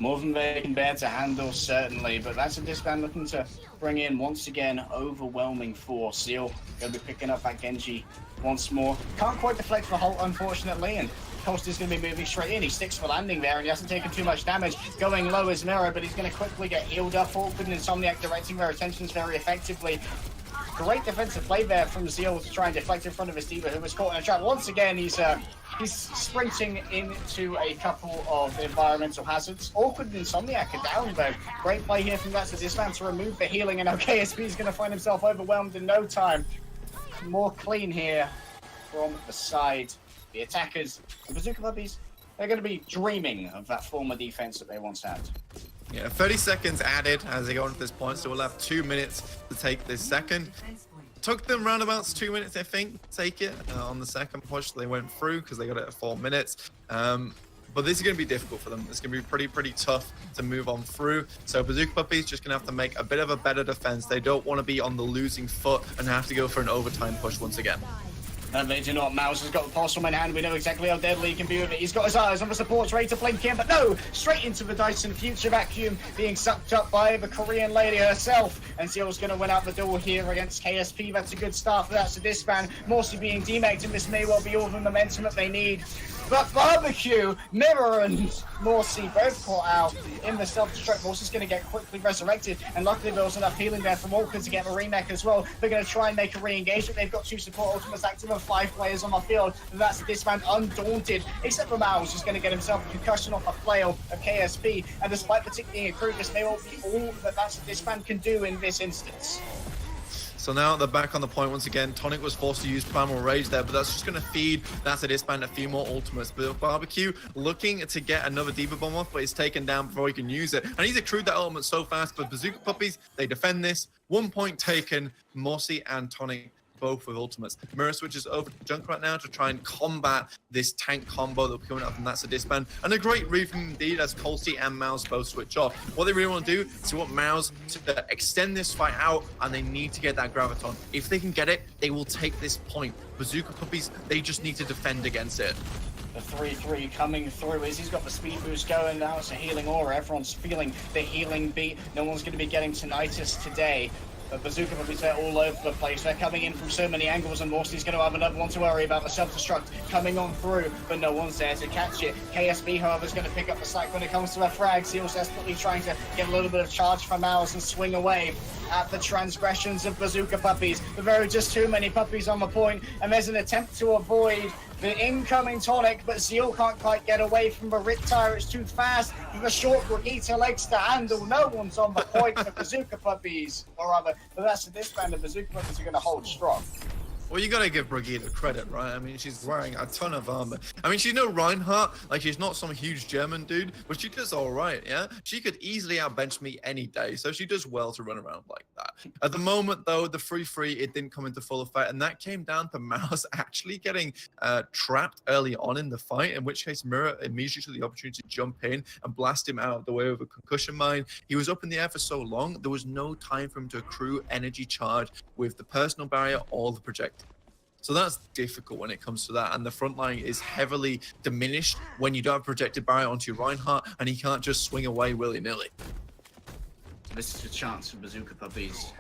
More than they can bear to handle, certainly, but That's a Disband looking to bring in, once again, overwhelming force. Zeal going to be picking up that Genji once more. Can't quite deflect the Holt, unfortunately, and Costa's going to be moving straight in. He sticks for landing there, and he hasn't taken too much damage. Going low as Mirror, but he's going to quickly get healed up. Awkward and Insomniac directing their attentions very effectively. Great defensive play there from Zeal to try and deflect in front of his Diva, who was caught in a trap. Once again, he's sprinting into a couple of environmental hazards. Awkward and Insomniac are down, though. Great play here from That's a Disband to remove the healing, and now KSP is going to find himself overwhelmed in no time. More clean here from the side. The attackers, the Bazooka Puppies, they're going to be dreaming of that former defense that they once had. Yeah, 30 seconds added as they go into this point, so we'll have 2 minutes to take this second. Took them roundabouts 2 minutes, I think, to take it on the second push. They went through because they got it at 4 minutes. But this is going to be difficult for them. It's going to be pretty tough to move on through. So Bazooka Puppies just going to have to make a bit of a better defense. They don't want to be on the losing foot and have to go for an overtime push once again. And they do not. Mouse has got the pulse from in hand. We know exactly how deadly he can be with it. He's got his eyes on the supports ready to blink in, but no! Straight into the Dyson future vacuum, being sucked up by the Korean lady herself. And Zeal's going to win out the door here against KSP. That's a good start for that. So Disband, Morsey being demected, and this may well be all the momentum that they need. But Barbecue, Mirror and Morsey both caught out in the self-destruct. Morsey's going to get quickly resurrected, and luckily there was enough healing there from Walker to get the remake as well. They're going to try and make a re-engagement. They've got 2 support ultimates active and 5 players on the field, and that's Disband undaunted, except for Miles, who's going to get himself a concussion off a flail of KSP, and despite the tick being accrued, this may well be all that that's Disband can do in this instance. So now they're back on the point once again. Tonic was forced to use Primal Rage there, but that's just going to feed that's a Disband a few more ultimates. But Barbecue looking to get another Diva Bomb off, but it's taken down before he can use it. And he's accrued that ultimate so fast. But Bazooka Puppies, they defend this. 1 point taken. Morsey and Tonic both with ultimates. Mirror switches over to Junk right now to try and combat this tank combo that we're coming up from that's a Disband. And a great read from indeed as Colsey and Mouse both switch off. What they really want to do is they want Mouse to extend this fight out, and they need to get that Graviton. If they can get it, they will take this point. Bazooka Puppies, they just need to defend against it. The 3-3 coming through as he's got the speed boost going now. It's a healing aura. Everyone's feeling the healing beat. No one's going to be getting tinnitus today. But Bazooka Puppies, they're all over the place. They're coming in from so many angles, and Morsey's going to have another one to worry about. The self-destruct coming on through, but no one's there to catch it. KSB, however, is going to pick up the slack when it comes to their frags. He was desperately trying to get a little bit of charge from Mouse and swing away at the transgressions of Bazooka Puppies. But there are just too many puppies on the point, and there's an attempt to avoid the incoming Tonic, but Zeal can't quite get away from the Riptire. It's too fast for the short Brigitte legs to handle. No one's on the point for Bazooka Puppies, or rather, but that's the Disband of Bazooka Puppies are going to hold strong. Well, you gotta give Brigitte credit, right? I mean, she's wearing a ton of armor. I mean, she's no Reinhardt, like she's not some huge German dude, but she does all right, yeah? She could easily outbench me any day, so she does well to run around like that. At the moment, though, the 3-3, it didn't come into full effect, and that came down to Mouse actually getting trapped early on in the fight, in which case Mirror immediately took the opportunity to jump in and blast him out of the way with a concussion mine. He was up in the air for so long, there was no time for him to accrue energy charge with the personal barrier or the projectile. So that's difficult when it comes to that, and the front line is heavily diminished when you don't have projected barrier onto your Reinhardt, and he can't just swing away willy-nilly. This is a chance for Bazooka Puppies.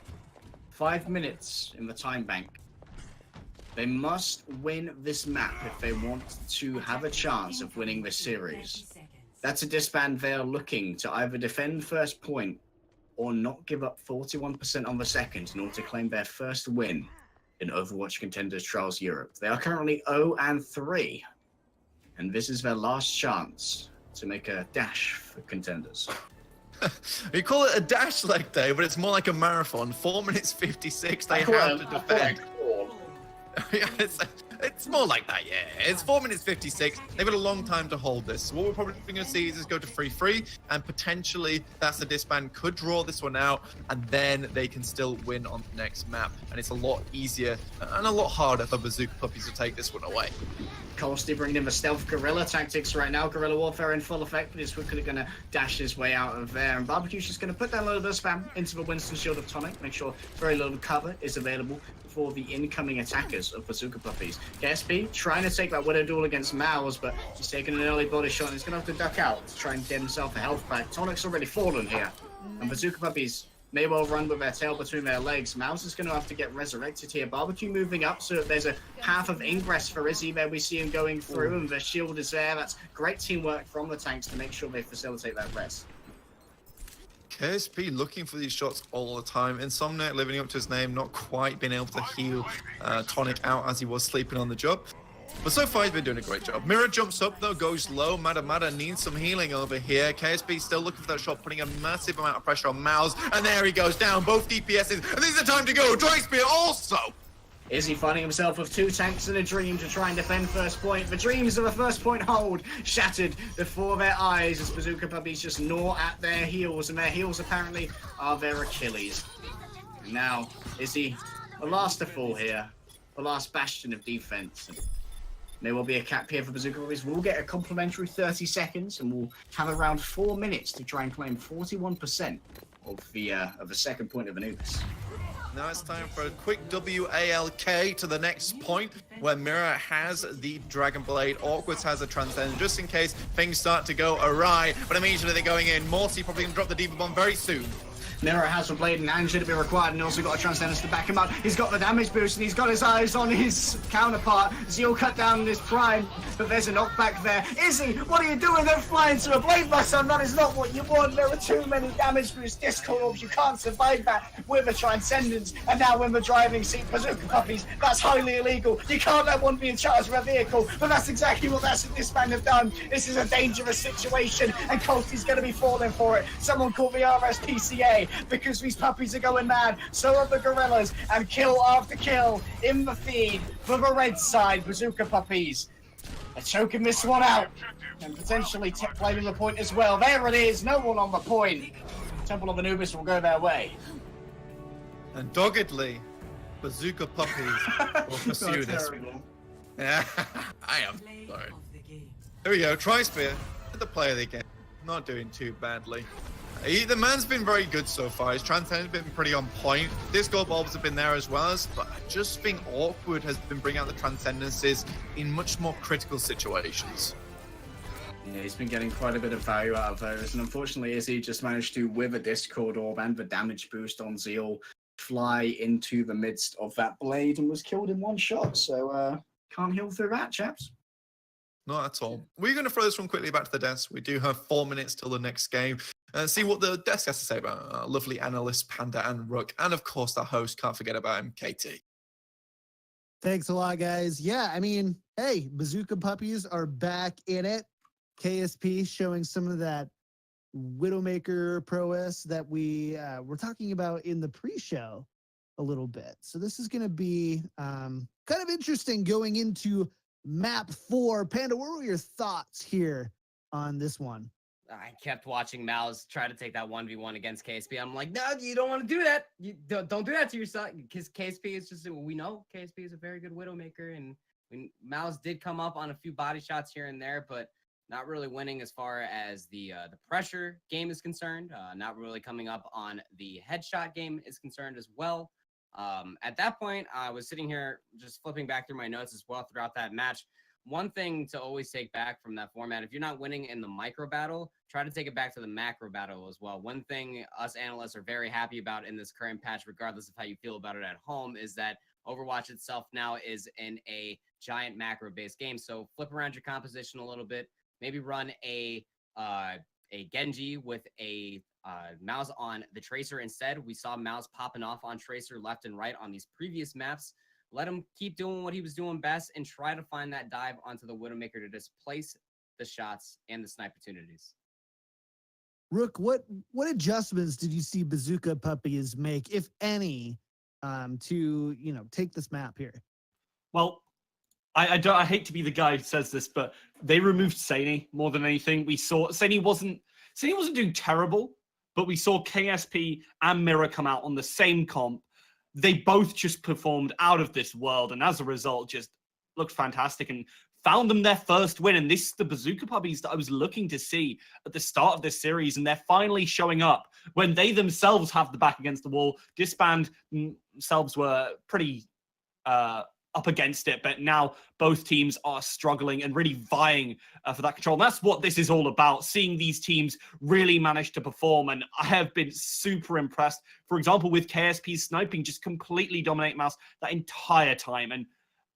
5 minutes in the time bank. They must win this map if they want to have a chance of winning this series. That's a Disband. They are looking to either defend first point or not give up 41% on the second in order to claim their first win in Overwatch Contenders Trials Europe. They are currently 0-3, and this is their last chance to make a dash for Contenders. We call it a dash leg day, but it's more like a marathon. 4 minutes 56, they have to defend. Yeah, it's more like that, yeah. It's 4 minutes 56. They've got a long time to hold this. So what we're probably going to see is go to 3-3, and potentially that's the Disband could draw this one out, and then they can still win on the next map. And it's a lot easier and a lot harder for Bazooka Puppies to take this one away. Colsty bringing in the stealth guerrilla tactics right now. Guerrilla warfare in full effect, but he's quickly going to dash his way out of there. And Barbecue's just going to put down a little bit of spam into the Winston Shield of Tonic, make sure very little cover is available for the incoming attackers of Bazooka Puppies. KSP trying to take that Widow duel against Mouse, but he's taking an early body shot and he's going to have to duck out to try and get himself a health back. Tonic's already fallen here, and Bazooka Puppies may well run with their tail between their legs. Mouse is going to have to get resurrected here. Barbecue moving up, so there's a path of ingress for Izzy there. We see him going through, and the shield is there. That's great teamwork from the tanks to make sure they facilitate that rest. KSP looking for these shots all the time. Insomniac living up to his name, not quite being able to heal Tonic out as he was sleeping on the job. But so far, he's been doing a great job. Mirror jumps up, though, goes low. Mada needs some healing over here. KSP still looking for that shot, putting a massive amount of pressure on Mouse. And there he goes down, both DPSs. And this is the time to go. Dry Spear also. Izzy finding himself with 2 tanks and a dream to try and defend first point. The dreams of a first point hold shattered before their eyes as Bazooka Puppies just gnaw at their heels, and their heels apparently are their Achilles. And now, Izzy, the last to fall here, the last bastion of defense. There will be a cap here for Bazooka Puppies. We'll get a complimentary 30 seconds, and we'll have around 4 minutes to try and claim 41% of the second point of Anubis. Now it's time for a quick WALK to the next point, where Mirror has the Dragon Blade, Awkward has a Transcendent, just in case things start to go awry. But immediately they're going in. Morty probably going to drop the Diva Bomb very soon. Mirror has a blade and should it be required, and also got a Transcendence to back him up. He's got the damage boost and he's got his eyes on his counterpart. Zeal cut down his prime, but there's a knockback there. Izzy, what are you doing? They're flying to a blade, my son. That is not what you want. There are too many damage boosts, Discord orbs. You can't survive that with a Transcendence. And now when we're driving seat Bazooka Puppies, that's highly illegal. You can't let one be in charge of a vehicle, but that's exactly what Disband have done. This is a dangerous situation, and Colty's going to be falling for it. Someone call the RSPCA. Because these puppies are going mad, so are the gorillas, and kill after kill in the feed for the red side, Bazooka Puppies. They're choking this one out, and potentially claiming the point as well. There it is, no one on the point. Temple of Anubis will go their way. And doggedly, Bazooka Puppies will pursue this. Yeah, I am sorry. Here we go, Tri-Spear, the player of the game. Not doing too badly. The man's been very good so far. His Transcendence has been pretty on point. Discord bulbs have been there as well, but I just think Awkward has been bringing out the Transcendences in much more critical situations. Yeah, he's been getting quite a bit of value out of those, and unfortunately Izzy just managed to, with a Discord orb and the damage boost on Zeal, fly into the midst of that blade and was killed in one shot, so can't heal through that, chaps. Not at all. We're going to throw this one quickly back to the desk. We do have 4 minutes till the next game. See what the desk has to say about our lovely Analyst, Panda, and Rook. And of course, the host, can't forget about him, KT. Thanks a lot, guys. Yeah, I mean, hey, Bazooka Puppies are back in it. KSP showing some of that Widowmaker prowess that we were talking about in the pre-show a little bit. So this is going to be kind of interesting going into Map 4. Panda, what were your thoughts here on this one? I kept watching Mouse try to take that 1v1 against KSP. I'm like, no, you don't want to do that. You don't do that to yourself, because KSP is just, we know KSP is a very good Widowmaker, and Mouse did come up on a few body shots here and there, but not really winning as far as the pressure game is concerned. Not really coming up on the headshot game is concerned as well. At that point, I was sitting here just flipping back through my notes as well throughout that match. One thing to always take back from that format, if you're not winning in the micro battle, try to take it back to the macro battle as well. One thing us analysts are very happy about in this current patch, regardless of how you feel about it at home, is that Overwatch itself now is in a giant macro-based game. So flip around your composition a little bit, maybe run a Genji with a Mouse on the Tracer instead. We saw Mouse popping off on Tracer left and right on these previous maps. Let him keep doing what he was doing best and try to find that dive onto the Widowmaker to displace the shots and the snipe opportunities. Rook, what adjustments did you see Bazooka Puppies make, if any, to take this map here? Well, I hate to be the guy who says this, but they removed Saini more than anything. We saw Saini wasn't doing terrible, but we saw KSP and Mirror come out on the same comp. They both just performed out of this world, and as a result, just looked fantastic and found them their first win. And this is the Bazooka Puppies that I was looking to see at the start of this series, and they're finally showing up when they themselves have the back against the wall. Disband themselves were pretty up against it, but now both teams are struggling and really vying for that control. And that's what this is all about, seeing these teams really manage to perform. And I have been super impressed, for example, with KSP's sniping, just completely dominate Mouse that entire time. And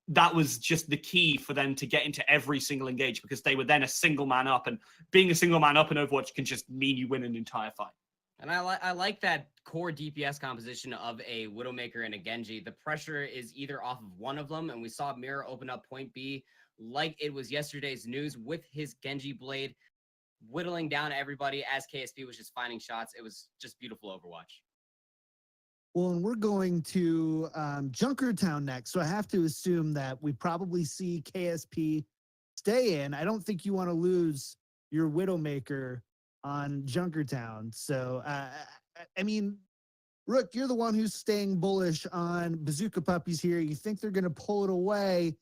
that was just the key for them to get into every single engage, because they were then a single man up, and being a single man up in Overwatch can just mean you win an entire fight. And I like that core DPS composition of a Widowmaker and a Genji. The pressure is either off of one of them, and we saw Mirror open up point B like it was yesterday's news with his Genji blade, whittling down everybody as KSP was just finding shots. It was just beautiful Overwatch. Well, and we're going to Junkertown next, so I have to assume that we probably see KSP stay in. I don't think you want to lose your Widowmaker on Junkertown. So, I mean, Rook, you're the one who's staying bullish on Bazooka Puppies here. You think they're going to pull it away?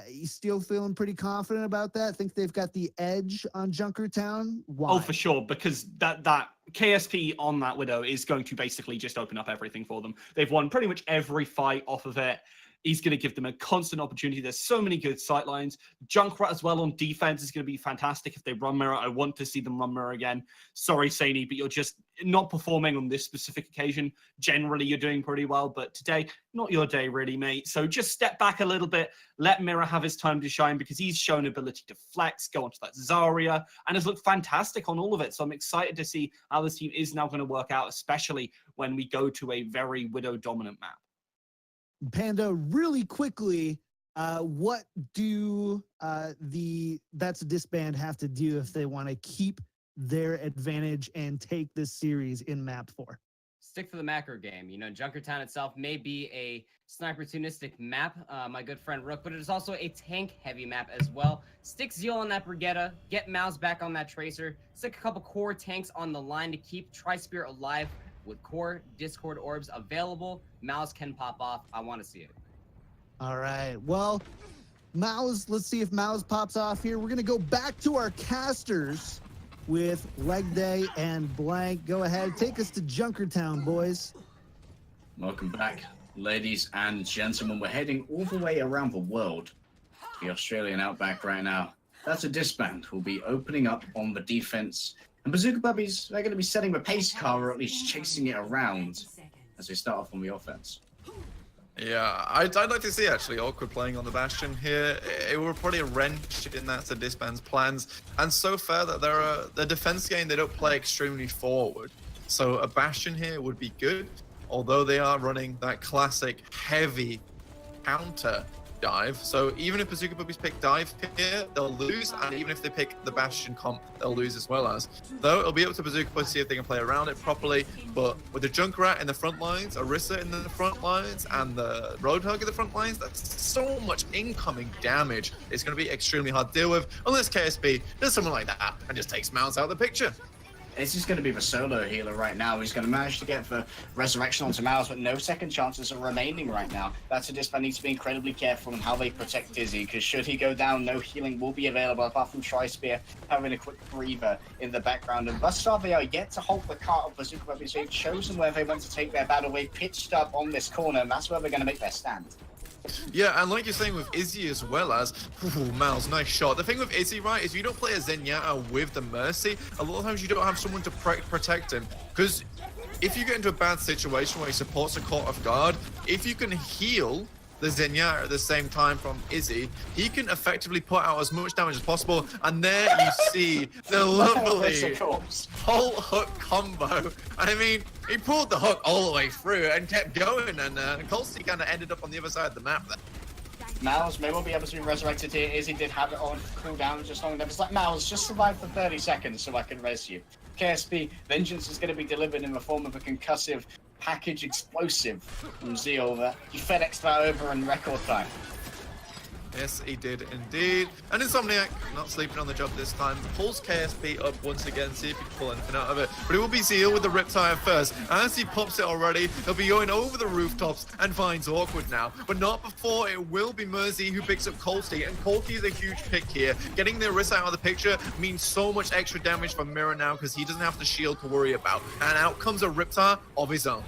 You still feeling pretty confident about that? Think they've got the edge on Junkertown? Why? Oh, for sure, because that KSP on that Widow is going to basically just open up everything for them. They've won pretty much every fight off of it. He's going to give them a constant opportunity. There's so many good sight lines. Junkrat as well on defense is going to be fantastic if they run mirror. I want to see them run mirror again. Sorry, Saini, but you're just not performing on this specific occasion. Generally, you're doing pretty well, but today, not your day really, mate. So just step back a little bit. Let Mirror have his time to shine because he's shown ability to flex, go onto that Zarya, and has looked fantastic on all of it. So I'm excited to see how this team is now going to work out, especially when we go to a very Widow-dominant map. Panda, really quickly, what do that's Disband have to do if they want to keep their advantage and take this series in map 4? Stick to the macro game. You know, Junkertown itself may be a sniper-tunistic map, my good friend Rook, but it is also a tank-heavy map as well. Stick Zeal on that Brigitte, get Mouse back on that Tracer, stick a couple core tanks on the line to keep Tri-Spear alive. With core Discord orbs available, Mouse can pop off. I want to see it. All right. Well, Mouse, let's see if Mouse pops off here. We're going to go back to our casters with Leg Day and Blank. Go ahead. Take us to Junkertown, boys. Welcome back, ladies and gentlemen. We're heading all the way around the world, the Australian outback right now. That's a Disband. We'll be opening up on the defense. And Bazooka Puppies, they're going to be setting the pace car, or at least chasing it around as they start off on the offense. Yeah, I'd like to see actually Awkward playing on the Bastion here. It will probably a wrench in that to Disband's plans. And so far that the defense game, they don't play extremely forward. So a Bastion here would be good, although they are running that classic heavy counter dive. So even if Bazooka Puppies pick dive here, they'll lose, and even if they pick the Bastion comp, they'll lose as well as. Though it'll be up to Bazooka Puppies to see if they can play around it properly, but with the Junkrat in the front lines, Orisa in the front lines, and the Roadhog in the front lines, that's so much incoming damage. It's going to be extremely hard to deal with, unless KSB does something like that and just takes Mouse out of the picture. This is going to be the solo healer right now. He's going to manage to get the resurrection onto Mouse, but no second chances are remaining right now. That's a Disband needs to be incredibly careful on how they protect Dizzy, because should he go down, no healing will be available apart from Tri-Spear having a quick breather in the background. And thus far, they are yet to halt the cart of Bazooka Puppies. They've chosen where they want to take their battle. They pitched up on this corner, and that's where they're going to make their stand. Yeah, and like you're saying with Izzy as well as, ooh, Miles, nice shot. The thing with Izzy, right, is you don't play a Zenyatta with the Mercy. A lot of times you don't have someone to protect him. Because if you get into a bad situation where he supports a court of guard, if you can heal the Zenyatta at the same time from Izzy, he can effectively put out as much damage as possible. And there you see the lovely whole hook combo. I mean, he pulled the hook all the way through and kept going, and Colsey kind of ended up on the other side of the map there. Miles may well be able to be resurrected here. Izzy did have it on cooldown just long enough. It's like, Miles, just survive for 30 seconds so I can res you. KSP, vengeance is going to be delivered in the form of a concussive package explosive from Zeal that he FedExed that over in record time. Yes, he did indeed. And Insomniac, not sleeping on the job this time, pulls KSP up once again, see if he can pull anything out of it. But it will be Zeal with the Riptide first. As he pops it already, he'll be going over the rooftops and finds Awkward now. But not before. It will be Mercy who picks up Colsey. And Colsey is a huge pick here. Getting the Orisa out of the picture means so much extra damage for Mirror now because he doesn't have the shield to worry about. And out comes a Riptide of his own.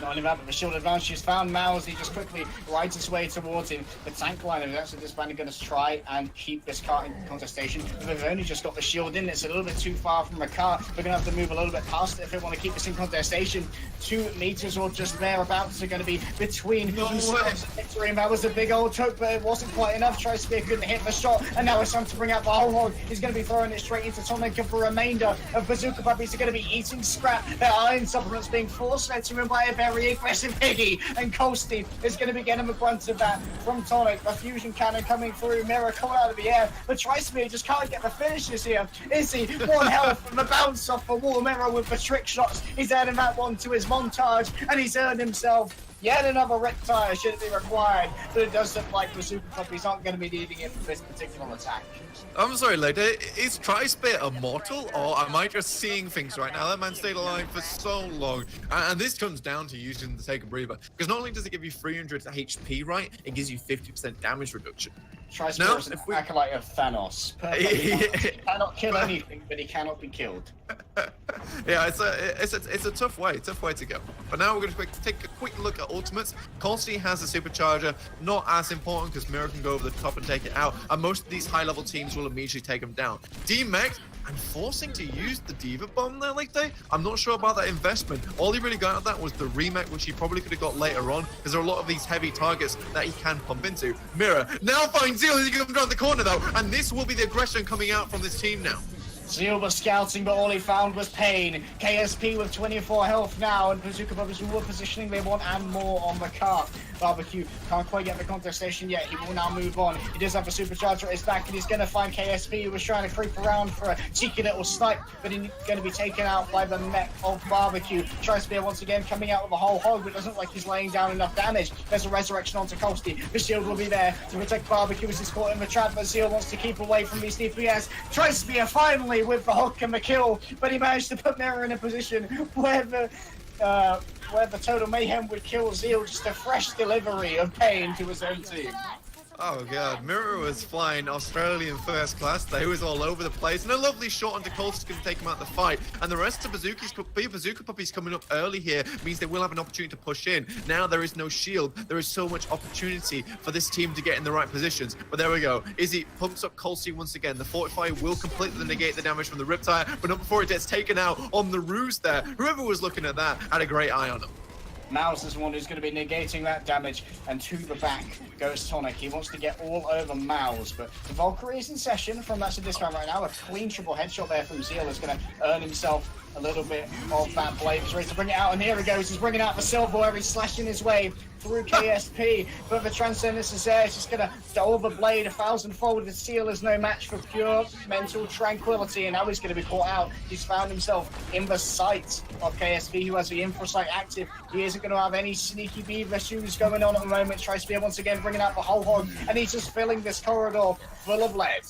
Not only that, but the shield advantage is found. Mouse, he just quickly rides his way towards him. The tank line is actually Disband going to try and keep this car in contestation. But they've only just got the shield in. It's a little bit too far from the car. They're going to have to move a little bit past it if they want to keep this in contestation. 2 meters or just thereabouts are going to be between victory. And that was a big old choke, but it wasn't quite enough. Tri-Spear couldn't hit the shot. And now it's time to bring out the whole hog. He's going to be throwing it straight into Tonic. And the remainder of Bazooka Puppies are going to be eating scrap. Their iron supplements being force-fed to him by a very aggressive Piggy, and Colsey is going to be getting the brunt of that from Tonic. The fusion cannon coming through, Mirror coming out of the air, but Tri-Spear just can't get the finishes here. Izzy, 1 health from the bounce off the wall. Mirror with the trick shots. He's adding that one to his montage, and he's earned himself yet another Riptide should it be required, but it does look like the Super Puppies aren't going to be needing it for this particular attack. I'm sorry, Lady. Is Tri-Spear immortal, or am I just seeing things right now? That man stayed alive for so long. And this comes down to using the Take a Breather. Because not only does it give you 300 HP, right, it gives you 50% damage reduction. Tri-Spirit is an acolyte of Thanos. Perfect. He cannot kill anything, but he cannot be killed. Yeah, it's a tough way to go. But now we're going to take a quick look at ultimates. Colsey has a supercharger, not as important because Mira can go over the top and take it out, and most of these high-level teams will immediately take him down. D-Mech and forcing to use the Diva Bomb there like they. I'm not sure about that investment. All he really got out of that was the remake, which he probably could have got later on, because there are a lot of these heavy targets that he can pump into. Mira now finds Zeal as he comes around the corner though, and this will be the aggression coming out from this team now. Zeal was scouting, but all he found was pain. KSP with 24 health now, and Bazooka Brothers were positioning they want and more on the cart. Barbecue can't quite get the contestation yet. He will now move on. He does have a supercharger at his back, and he's going to find KSP, who was trying to creep around for a cheeky little snipe, but he's going to be taken out by the mech of Barbecue. Tri-Spear once again coming out with a whole hog, but doesn't look like he's laying down enough damage. There's a resurrection onto Kolsty. The shield will be there to protect Barbecue as he's caught in the trap, but Zeal wants to keep away from these DPS. Tri-Spear finally with the hook and the kill, but he managed to put Mirror in a position where the Total Mayhem would kill Zeal. Just a fresh delivery of pain to his own team. Oh god, Mirror was flying Australian first class there. He was all over the place, and a lovely shot onto Colts going to take him out of the fight. And the rest of Bazooka Puppies coming up early here means they will have an opportunity to push in. Now there is no shield. There is so much opportunity for this team to get in the right positions. But there we go. Izzy pumps up Colsey once again. The Fortify will completely negate the damage from the Riptire, but not before it gets taken out on the ruse there. Whoever was looking at that had a great eye on him. Mouse is the one who's going to be negating that damage, and to the back goes Tonic. He wants to get all over Mouse, but the Valkyrie is in session from that's a discount right now. A clean triple headshot there from Zeal is going to earn himself a little bit of that blade. He's ready to bring it out, and here he goes. He's bringing out the silverware. He's slashing his way through KSP, but the Transcendence is there. It's just going to dull the blade 1,000-fold. The Seal is no match for pure mental tranquility, and now he's going to be caught out. He's found himself in the sight of KSP, who has the infra sight active. He isn't going to have any sneaky beaver shoes going on at the moment. Tri-Spear once again bringing out the whole hog, and he's just filling this corridor full of lead.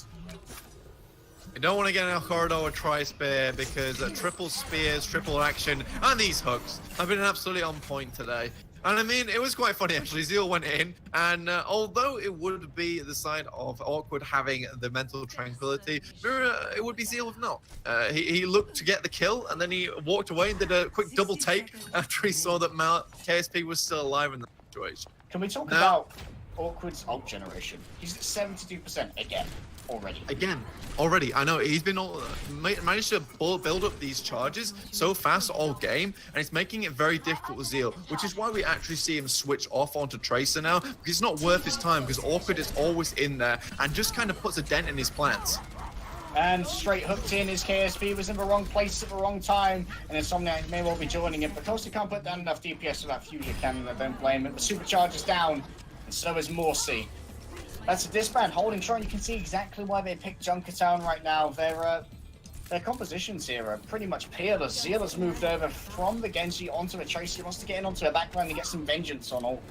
You don't want to get in a corridor with Tri-Spear because triple spears, triple action, and these hooks have been absolutely on point today. And I mean, it was quite funny actually. Zeal went in, and although it would be the side of Awkward having the mental tranquility, it would be Zeal with not. He looked to get the kill, and then he walked away and did a quick double take after he saw that KSP was still alive in the situation. Can we talk about Awkward's ult generation? He's at 72% again. Already. I know he's been managed to build up these charges so fast all game, and it's making it very difficult with Zeal, which is why we actually see him switch off onto Tracer now, because it's not worth his time, because Awkward is always in there and just kind of puts a dent in his plans. And straight hooked in, his KSP was in the wrong place at the wrong time, and Insomniac may well be joining him, because he can't put down enough DPS with that fusion cannon. I don't blame him. The supercharger's down, and so is Morsi. That's a Disband holding strong. You can see exactly why they picked Junkertown right now. Their compositions here are pretty much peerless. Zeal has moved over from the Genji onto a Tracer. He wants to get in onto a backline and get some vengeance on all.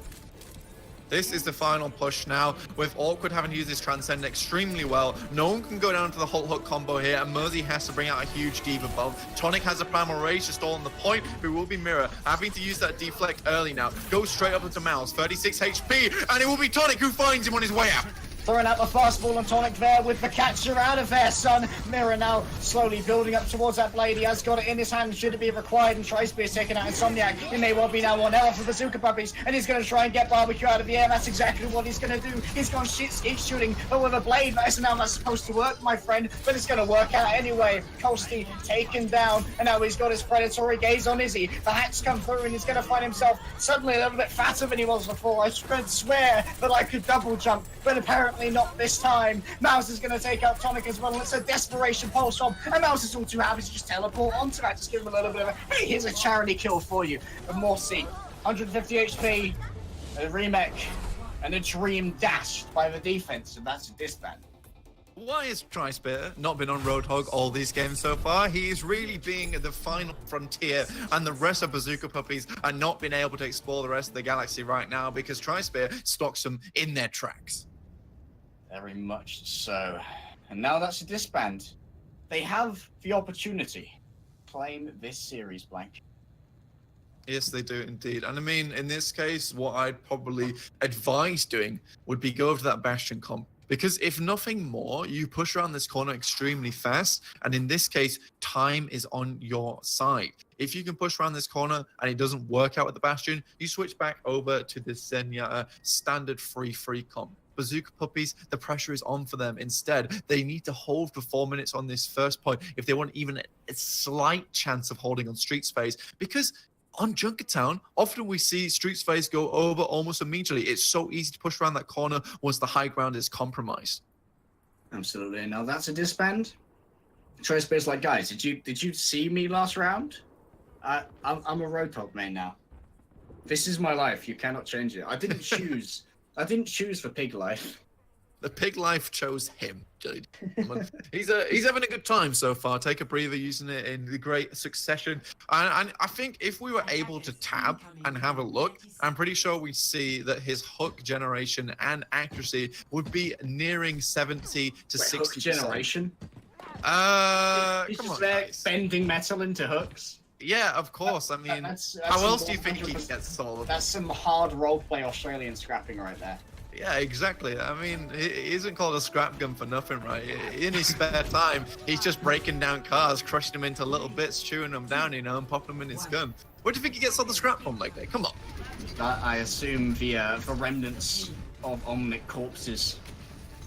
This is the final push now, with Awkward having used his Transcend extremely well. No one can go down to the Hulk Hook combo here, and Mercy has to bring out a huge Diva Bomb. Tonic has a plan already, just all on the point, but it will be Mirror having to use that deflect early now. Goes straight up into Mouse, 36 HP, and it will be Tonic who finds him on his way out. Throwing out the fastball on Tonic there with the catcher out of there, son. Mirror now slowly building up towards that blade. He has got it in his hand, should it be required, and Tri-Spear taking out Insomniac. He may well be now 1L for Bazooka Puppies, and he's going to try and get Barbecue out of the air. That's exactly what he's going to do. He's going to keep shooting, but with a blade, that isn't how that's supposed to work, my friend, but it's going to work out anyway. Kolsty taken down, and now he's got his predatory gaze on Izzy. The hacks come through, and he's going to find himself suddenly a little bit fatter than he was before. I could swear that I could double jump, but apparently not this time. Mouse is going to take out Tonic as well, and it's a desperation pulse from, and Mouse is all too happy to just teleport onto that, just give him a little bit of a, hey, here's a charity kill for you. And Morsi, 150 HP, a remake, and a dream dashed by the defense, and that's a Disband. Why has Tri-Spear not been on Roadhog all these games so far? He is really being the final frontier, and the rest of Bazooka Puppies are not being able to explore the rest of the galaxy right now because Tri-Spear stocks them in their tracks. Very much so. And now that's a Disband. They have the opportunity to claim this series blank. Yes, they do indeed. And I mean, in this case, what I'd probably advise doing would be go over to that Bastion comp. Because if nothing more, you push around this corner extremely fast, and in this case, time is on your side. If you can push around this corner and it doesn't work out with the Bastion, you switch back over to the Zenyatta standard free comp. Bazooka Puppies, the pressure is on for them. Instead, they need to hold for 4 minutes on this first point if they want even a slight chance of holding on street space, because on Junkertown, often we see street space go over almost immediately. It's so easy to push around that corner once the high ground is compromised. Absolutely. Now that's a disband. Choice space, like, guys, did you see me last round? I'm a Roadhog main now. This is my life. You cannot change it. I didn't choose. I didn't choose for pig life. The pig life chose him, Jade. He's having a good time so far. Take a breather, using it in the great succession. And I think if we were able to tab and have a look, I'm pretty sure we see that his hook generation and accuracy would be nearing 70 to 60%. Hook generation? He's Come just on, there guys. bending metal into hooks. Yeah, of course. I mean, That's how some else do you think he 100%. gets solved? That's some hard roleplay Australian scrapping right there. Yeah, exactly. I mean, he isn't called a scrap gun for nothing, right? In his spare time, he's just breaking down cars, crushing them into little bits, chewing them down, you know, and popping them in his gun. Where do you think he gets all the scrap from like that? Come on. I assume the remnants of Omnic corpses.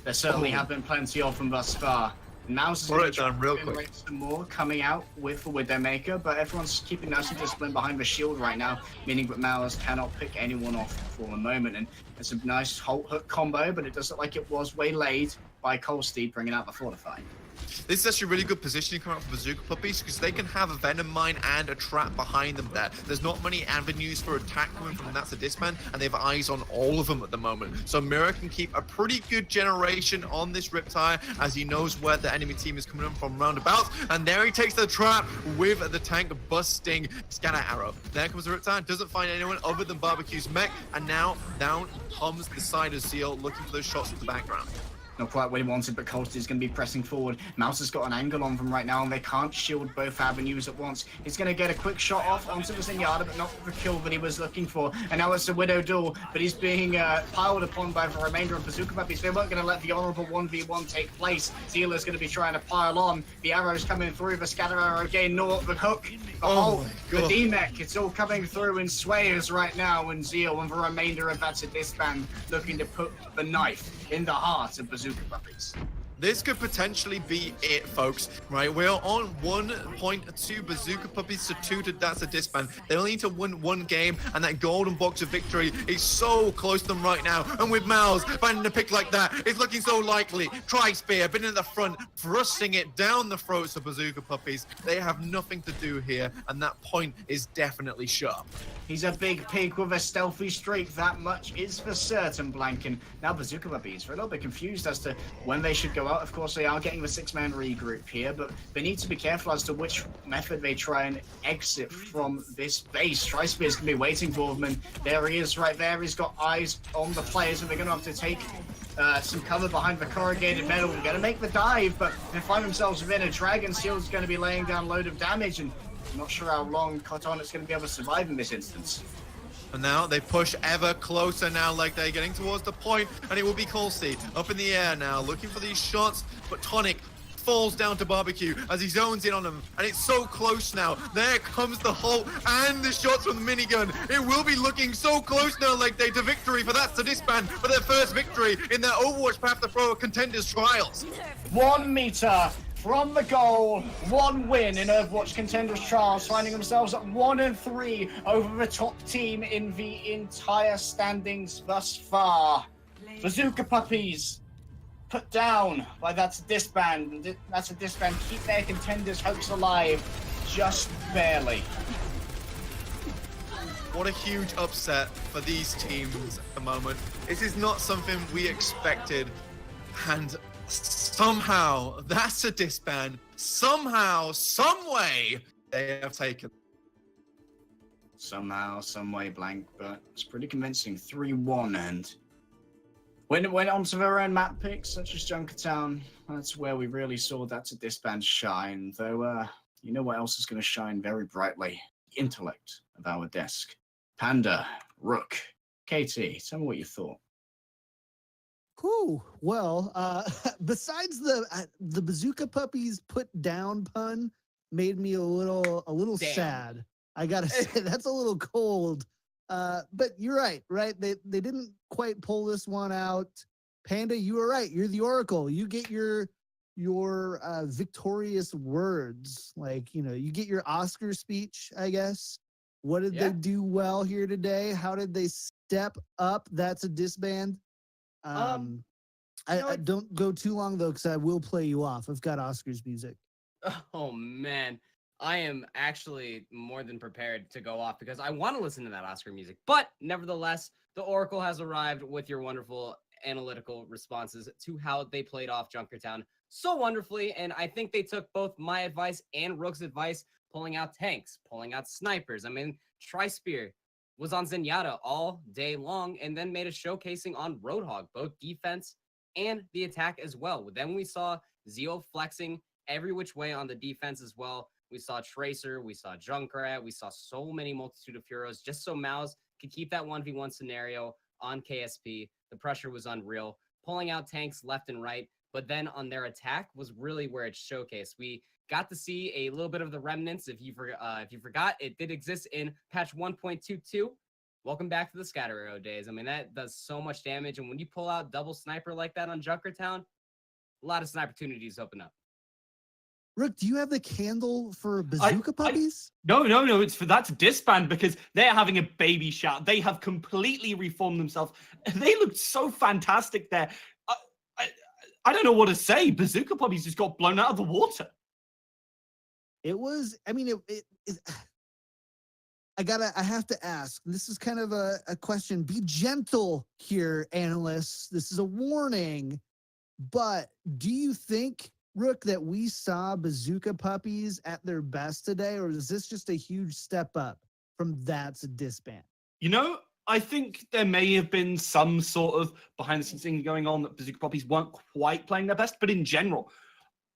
There certainly have been plenty of them thus far. Mouse is going to down real generate quick. some more coming out with their maker, but everyone's keeping nice and disciplined behind the shield right now, meaning that Mouse cannot pick anyone off for the moment. And it's a nice hook combo, but it does look like it was waylaid by Colsteed, bringing out the Fortify. This is actually really good positioning coming out for Bazooka Puppies, because they can have a Venom Mine and a trap behind them there. There's not many avenues for attack coming from That's a Disband, and they have eyes on all of them at the moment. So Mirror can keep a pretty good generation on this Riptire, as he knows where the enemy team is coming in from roundabouts. And there he takes the trap with the tank busting scanner arrow. There comes the Riptire, doesn't find anyone other than Barbecue's mech, and now down comes the side of Zeal, looking for those shots in the background. Not quite what he wanted, but Colstead is going to be pressing forward. Mouse has got an angle on them right now, and they can't shield both avenues at once. He's going to get a quick shot off onto the Zenyatta, but not the kill that he was looking for. And now it's a Widow duel, but he's being piled upon by the remainder of Bazooka Puppies. They weren't going to let the honorable 1v1 take place. Zealer's going to be trying to pile on. The arrow's coming through, the scatter arrow again, Nor the hook, the hole, the D-mech. It's all coming through in swayers right now, and Zeal and the remainder of That's a Disband looking to put the knife in the heart of Bazooka Puppies. This could potentially be it, folks, right? We're on 1 point to Bazooka Puppies to 2 to That's a Disband. They only need to win 1 game, and that golden box of victory is so close to them right now. And with Miles finding a pick like that, it's looking so likely. Tri-Spear, been in the front, thrusting it down the throats of Bazooka Puppies. They have nothing to do here, and that point is definitely sharp. He's a big pig with a stealthy streak, that much is for certain, Blanken. Now Bazooka Puppies are a little bit confused as to when they should go out. Of course, they are getting the 6-man regroup here, but they need to be careful as to which method they try and exit from this base. Tri-Spear's going to be waiting for them, and there he is right there. He's got eyes on the players, and they're going to have to take some cover behind the corrugated metal. They're going to make the dive, but they find themselves within a Dragon Shield's going to be laying down a load of damage, and I'm not sure how long Cotton is going to be able to survive in this instance. And now they push ever closer now, like they're getting towards the point, and it will be Colsey up in the air now, looking for these shots, but Tonic falls down to Barbecue as he zones in on him, and it's so close now. There comes the halt and the shots from the minigun. It will be looking so close now, like they to victory for That's a Disband, for their first victory in their Overwatch Path to Pro Contenders trials. 1 meter from the goal, 1 win in Overwatch Contenders Trials, finding themselves at 1-3 over the top team in the entire standings thus far. Bazooka Puppies put down by That's a Disband. That's a Disband. Keep their Contenders hopes alive, just barely. What a huge upset for these teams at the moment. This is not something we expected, and somehow That's a Disband. Somehow, some way, they have taken. Somehow, some way, Blank, but it's pretty convincing. 3-1, and when it went on to their own map picks, such as Junkertown, that's where we really saw That's a Disband shine. Though, you know what else is going to shine very brightly? The intellect of our desk. Panda, Rook, KT, tell me what you thought. Whew. Well, besides the Bazooka Puppies put down pun made me a little Damn. sad. I gotta say that's a little cold. But you're right, right? They didn't quite pull this one out. Panda, you were right. You're the Oracle. You get your victorious words. Like, you get your Oscar speech, I guess. What did they do well here today? How did they step up? That's a disband. I don't go too long though, because I will play you off. I've got Oscar's music. Oh man, I am actually more than prepared to go off because I want to listen to that Oscar music. But nevertheless, the Oracle has arrived with your wonderful analytical responses to how they played off Junkertown so wonderfully. And I think they took both my advice and Rook's advice, pulling out tanks, pulling out snipers. I mean, Tri-Spear was on Zenyatta all day long and then made a showcasing on Roadhog, both defense and the attack as well. Then we saw Zeo flexing every which way on the defense as well. We saw Tracer, we saw Junkrat, we saw so many multitude of heroes just so Mouse could keep that 1v1 scenario on KSP. The pressure was unreal, pulling out tanks left and right, but then on their attack was really where it showcased. We got to see a little bit of the remnants. If you forgot, it did exist in patch 1.22. Welcome back to the scatter arrow days. I mean, that does so much damage, and when you pull out double sniper like that on Junkertown, a lot of sniper opportunities open up. Rook, do you have the candle for Bazooka Puppies? No. That's Disband because they're having a baby shout. They have completely reformed themselves. They looked so fantastic there. I don't know what to say. Bazooka Puppies just got blown out of the water. It was, I mean, I have to ask, this is kind of a question. Be gentle here, analysts. This is a warning. But do you think, Rook, that we saw Bazooka Puppies at their best today, or is this just a huge step up from That's a Disband? I think there may have been some sort of behind-the-scenes thing going on that Bazooka Puppies weren't quite playing their best, but in general,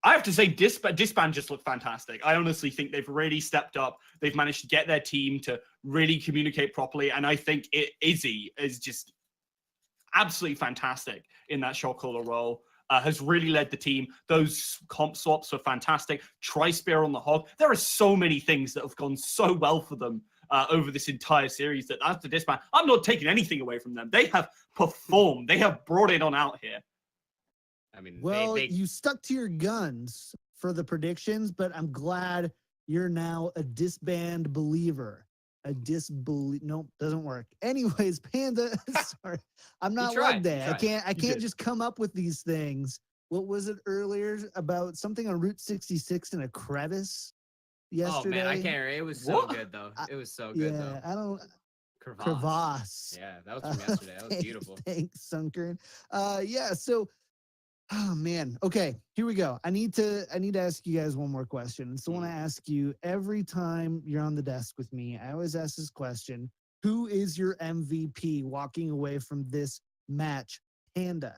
I have to say Disband just looked fantastic. I honestly think they've really stepped up. They've managed to get their team to really communicate properly, and I think Izzy is just absolutely fantastic in that shot caller role. Has really led the team. Those comp swaps were fantastic. Tri-Spear on the Hog. There are so many things that have gone so well for them over this entire series that after Disband, I'm not taking anything away from them. They have performed. They have brought it on out here. I mean, well, you stuck to your guns for the predictions, but I'm glad you're now a Disband believer. Nope, doesn't work. Anyways, Panda, sorry, I'm not like that. I can't just come up with these things. What was it earlier about something on Route 66 in a crevice yesterday? Oh man, I can't remember. It was so good though. It was so good though. I don't. Crevasse. Yeah, that was from yesterday. That was beautiful. Thanks, Sunkern. Yeah. So, oh man. Okay, here we go. I need to ask you guys one more question. It's the one I ask you every time you're on the desk with me. I always ask this question: who is your MVP walking away from this match? Panda.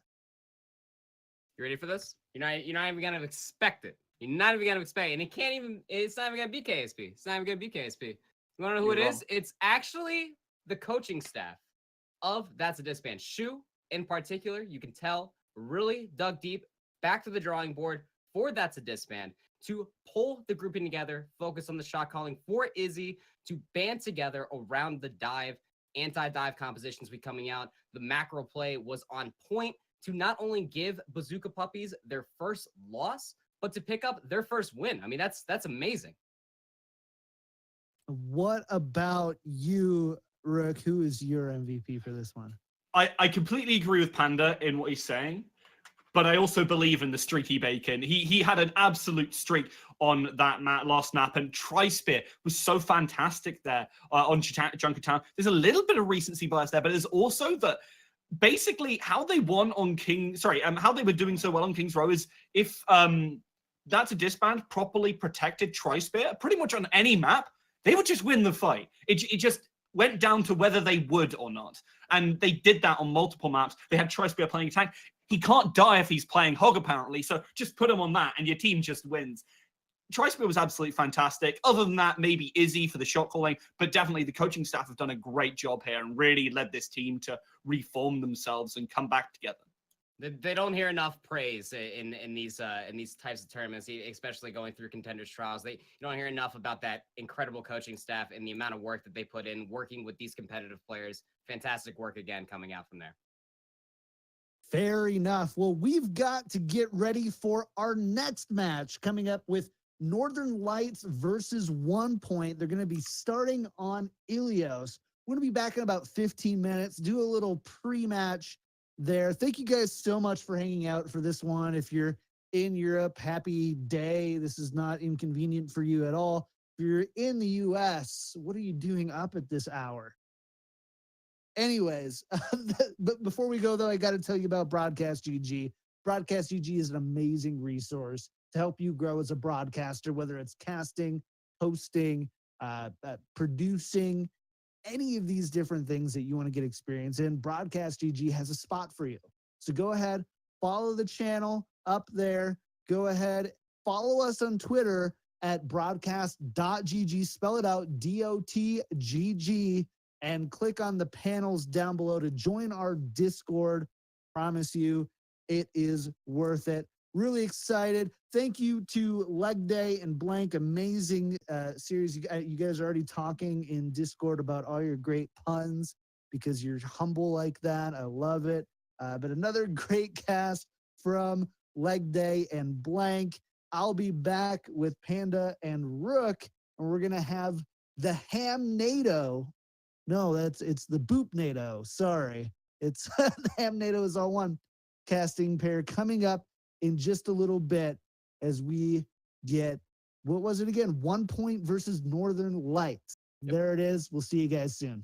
You ready for this? You're not even gonna expect it. You're not even gonna expect it. And it's not even gonna be KSP. It's not even gonna be KSP. You wanna know who it is? It's actually the coaching staff of That's a Disband. Shu, in particular, you can tell, really dug deep back to the drawing board for That's a Disband to pull the grouping together, focus on the shot calling for Izzy, to band together around the dive, anti-dive compositions be coming out. The macro play was on point to not only give Bazooka Puppies their first loss, but to pick up their first win. I mean, that's amazing. What about you, Rook? Who is your MVP for this one? I completely agree with Panda in what he's saying, but I also believe in the streaky bacon. He had an absolute streak on that last map, and Tri-Spear was so fantastic there on Junkertown. There's a little bit of recency bias there, but there's also that basically how they won on how they were doing so well on King's Row is if That's a Disband properly protected Tri-Spear pretty much on any map, they would just win the fight. It just went down to whether they would or not. And they did that on multiple maps. They had Tri-Spear playing attack. He can't die if he's playing Hog, apparently. So just put him on that and your team just wins. Tri-Spear was absolutely fantastic. Other than that, maybe Izzy for the shot calling, but definitely the coaching staff have done a great job here and really led this team to reform themselves and come back together. They don't hear enough praise in these types of tournaments, especially going through Contenders trials. You don't hear enough about that incredible coaching staff and the amount of work that they put in working with these competitive players. Fantastic work again coming out from there. Fair enough. Well, we've got to get ready for our next match coming up with Northern Lights versus 1 Point. They're going to be starting on Ilios. We're going to be back in about 15 minutes, do a little pre-match there. Thank you guys so much for hanging out for this one. If you're in Europe, happy day. This is not inconvenient for you at all. If you're in the US, what are you doing up at this hour? Anyways, but before we go, though, I got to tell you about Broadcast.gg. Broadcast.gg is an amazing resource to help you grow as a broadcaster, whether it's casting, hosting, producing, any of these different things that you want to get experience in. Broadcast.gg has a spot for you. So go ahead, follow the channel up there. Go ahead, follow us on Twitter at Broadcast.gg. Spell it out, DOTGG. And click on the panels down below to join our Discord. Promise you, it is worth it. Really excited. Thank you to Leg Day and Blank. Amazing series. You guys are already talking in Discord about all your great puns because you're humble like that. I love it. But another great cast from Leg Day and Blank. I'll be back with Panda and Rook, and we're going to have the Ham-NATO. No, it's the Boop NATO. Sorry. It's the Ham NATO is all one casting pair coming up in just a little bit as we get, what was it again? 1 Point versus Northern Lights. Yep. There it is. We'll see you guys soon.